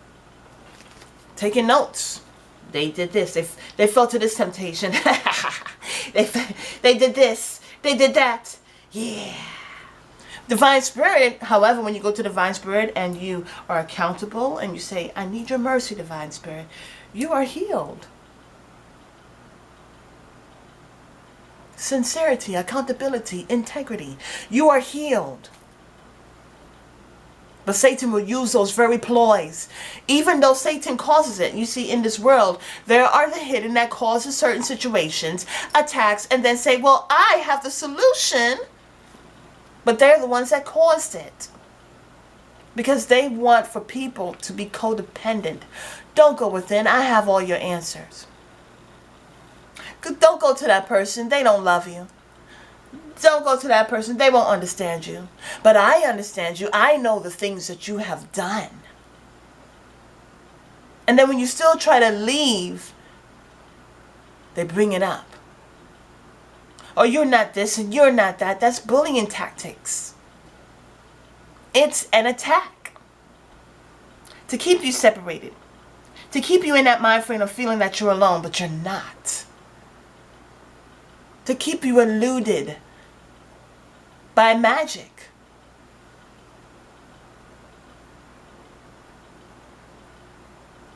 taking notes. They did this. They fell to this temptation. They did this. They did that. Yeah. Divine Spirit, however, when you go to Divine Spirit and you are accountable and you say, I need your mercy, Divine Spirit, you are healed. sincerity, accountability, integrity. You are healed. But Satan will use those very ploys. Even though Satan causes it. You see, in this world, there are the hidden that causes certain situations, attacks, and then say, well, I have the solution. But they're the ones that caused it. Because they want for people to be codependent. Don't go within. I have all your answers. Don't go to that person. They don't love you. Don't go to that person. They won't understand you. But I understand you. I know the things that you have done. And then when you still try to leave, they bring it up. Oh, you're not this and you're not that. That's bullying tactics. It's an attack. To keep you separated. To keep you in that mind frame of feeling that you're alone, but you're not. To keep you eluded by magic.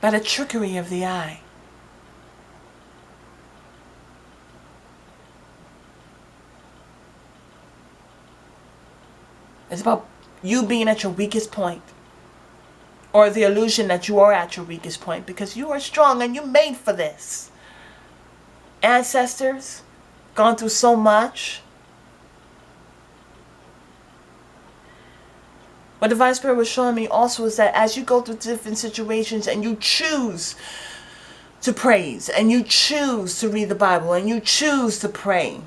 By the trickery of the eye. It's about you being at your weakest point. Or the illusion that you are at your weakest point. Because you are strong and you're made for this. Ancestors, gone through so much. What the Divine Spirit was showing me also is that as you go through different situations and you choose to praise and you choose to read the Bible and you choose to pray,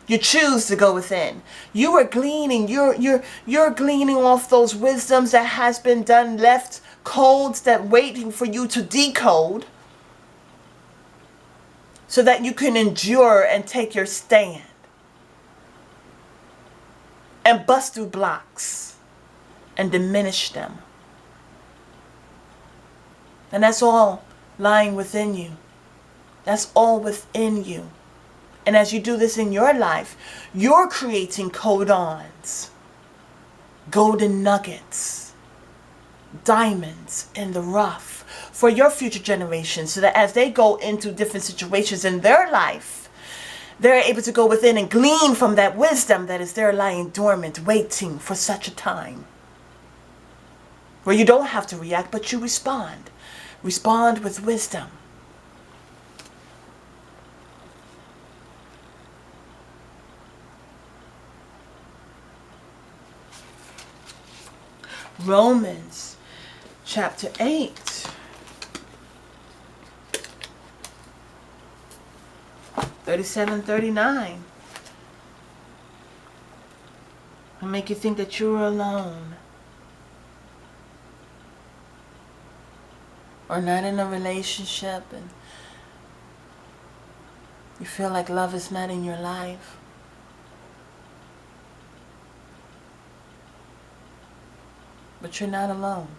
you choose to go within, you are gleaning, you're gleaning off those wisdoms that has been done, left codes that waiting for you to decode so that you can endure and take your stand and bust through blocks and diminish them. And that's all lying within you. That's all within you. And as you do this in your life, you're creating codons, golden nuggets, diamonds in the rough for your future generations, so that as they go into different situations in their life, they're able to go within and glean from that wisdom that is there lying dormant, waiting for such a time. Where you don't have to react, but you respond. Respond with wisdom. Romans chapter 8. (37, 39). And make you think that you're alone. Or not in a relationship and you feel like love is not in your life. But you're not alone.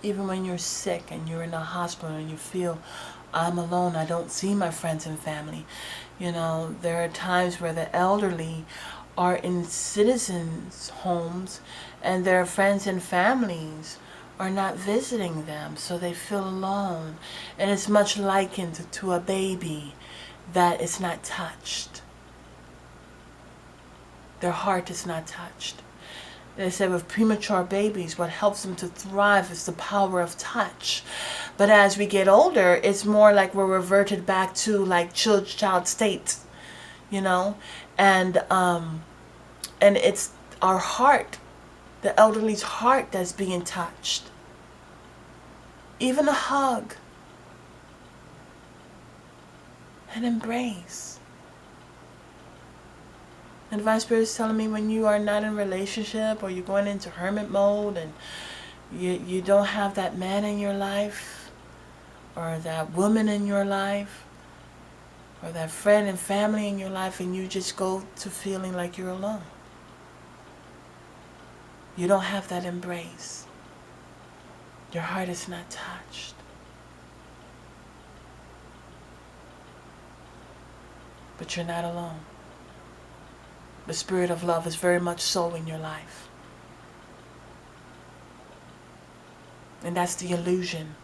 Even when you're sick and you're in a hospital and you feel, I'm alone, I don't see my friends and family. You know, there are times where the elderly are in citizens' homes and their friends and families are not visiting them, so they feel alone. And it's much likened to a baby that is not touched. Their heart is not touched. They said with premature babies, what helps them to thrive is the power of touch. But as we get older, it's more like we're reverted back to like child state, you know, and it's our heart, the elderly's heart, that's being touched. Even a hug, an embrace. And Divine Spirit is telling me, when you are not in a relationship or you're going into hermit mode and you don't have that man in your life or that woman in your life or that friend and family in your life, and you just go to feeling like you're alone. You don't have that embrace. Your heart is not touched. But you're not alone. The spirit of love is very much so in your life. And that's the illusion.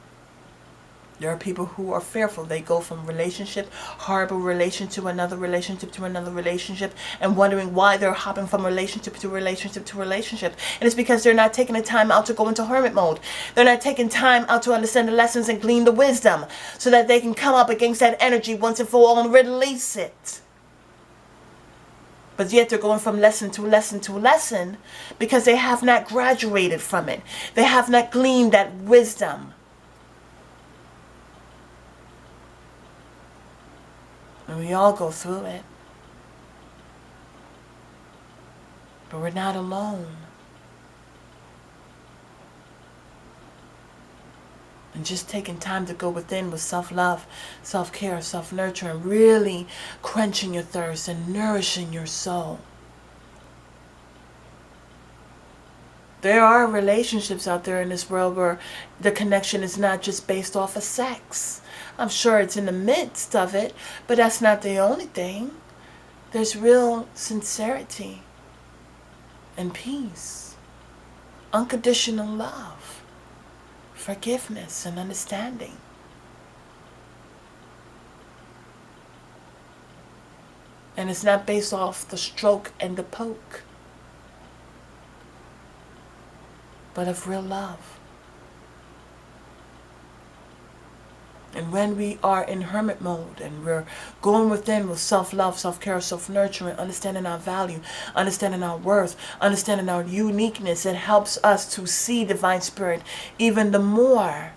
There are people who are fearful. They go from relationship, horrible relationship to another relationship to another relationship, and wondering why they're hopping from relationship to relationship to relationship. And it's because they're not taking the time out to go into hermit mode. They're not taking time out to understand the lessons and glean the wisdom so that they can come up against that energy once and for all and release it. But yet they're going from lesson to lesson to lesson because they have not graduated from it. They have not gleaned that wisdom. And we all go through it. But we're not alone. And just taking time to go within with self-love, self-care, self-nurture, and really quenching your thirst and nourishing your soul. There are relationships out there in this world where the connection is not just based off of sex. I'm sure it's in the midst of it, but that's not the only thing. There's real sincerity and peace, unconditional love, forgiveness and understanding. And it's not based off the stroke and the poke, but of real love. And when we are in hermit mode and we're going within with self-love, self-care, self-nurturing, understanding our value, understanding our worth, understanding our uniqueness, it helps us to see Divine Spirit even the more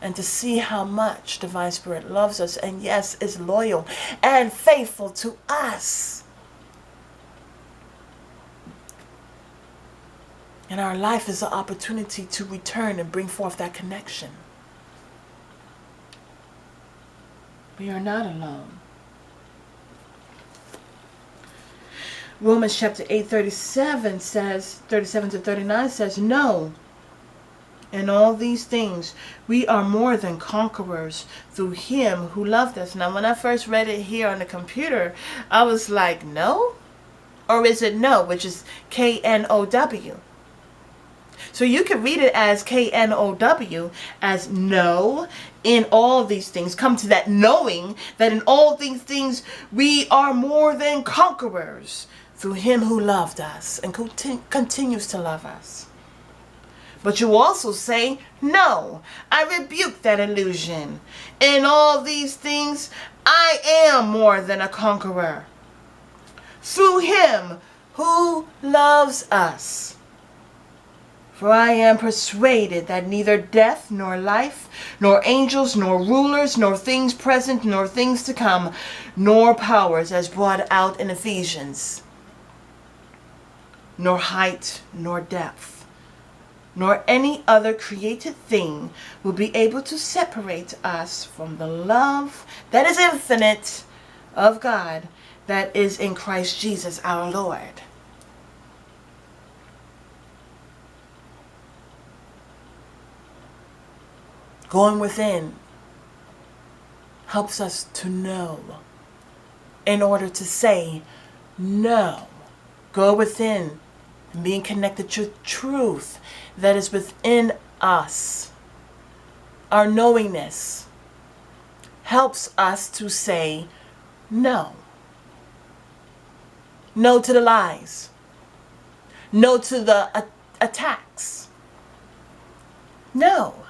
and to see how much Divine Spirit loves us and yes, is loyal and faithful to us. And our life is an opportunity to return and bring forth that connection. We are not alone. Romans chapter 8, 37 says, 37 to 39 says, no, in all these things, we are more than conquerors through him who loved us. Now, when I first read it here on the computer, I was like, no? Or is it no, which is K-N-O-W? So you can read it as K-N-O-W, as no, in all these things. Come to that knowing that in all these things we are more than conquerors through him who loved us and continues to love us. But you also say, no, I rebuke that illusion. In all these things I am more than a conqueror through him who loves us. For I am persuaded that neither death, nor life, nor angels, nor rulers, nor things present, nor things to come, nor powers, as brought out in Ephesians, nor height, nor depth, nor any other created thing will be able to separate us from the love that is infinite of God that is in Christ Jesus our Lord. Going within helps us to know in order to say no. Go within and being connected to truth that is within us. Our knowingness helps us to say no. No to the lies. No to the attacks. No.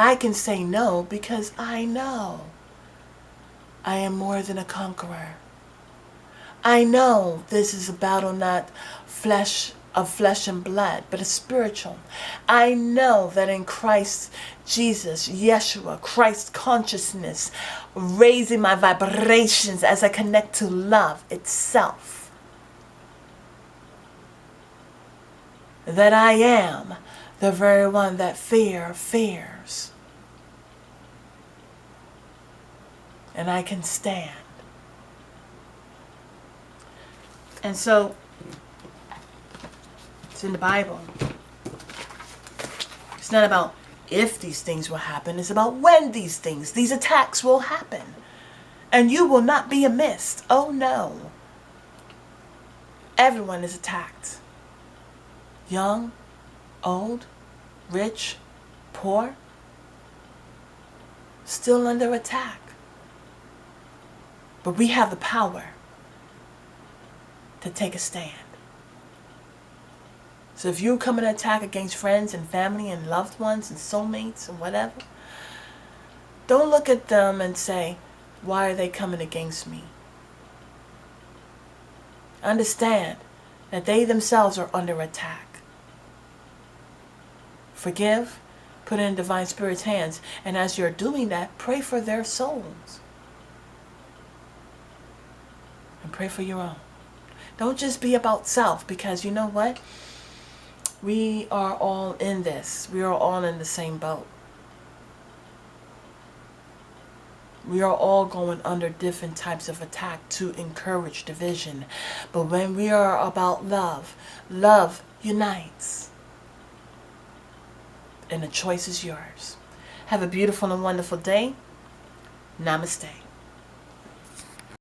I can say no because I know I am more than a conqueror. I know this is a battle not of flesh and blood, but a spiritual. I know that in Christ Jesus, Yeshua, Christ consciousness, raising my vibrations as I connect to love itself, that I am the very one that fear fears. And I can stand. And so, it's in the Bible. It's not about if these things will happen. It's about when these attacks will happen. And you will not be amiss. Oh no. Everyone is attacked. Young, old, rich, poor, still under attack. But we have the power to take a stand. So if you come in attack against friends and family and loved ones and soulmates and whatever, don't look at them and say, why are they coming against me? Understand that they themselves are under attack. Forgive, put it in Divine Spirit's hands, and as you're doing that, pray for their souls. And pray for your own. Don't just be about self, because you know what? We are all in this. We are all in the same boat. We are all going under different types of attack to encourage division. But when we are about love, love unites. And the choice is yours. Have a beautiful and wonderful day. Namaste.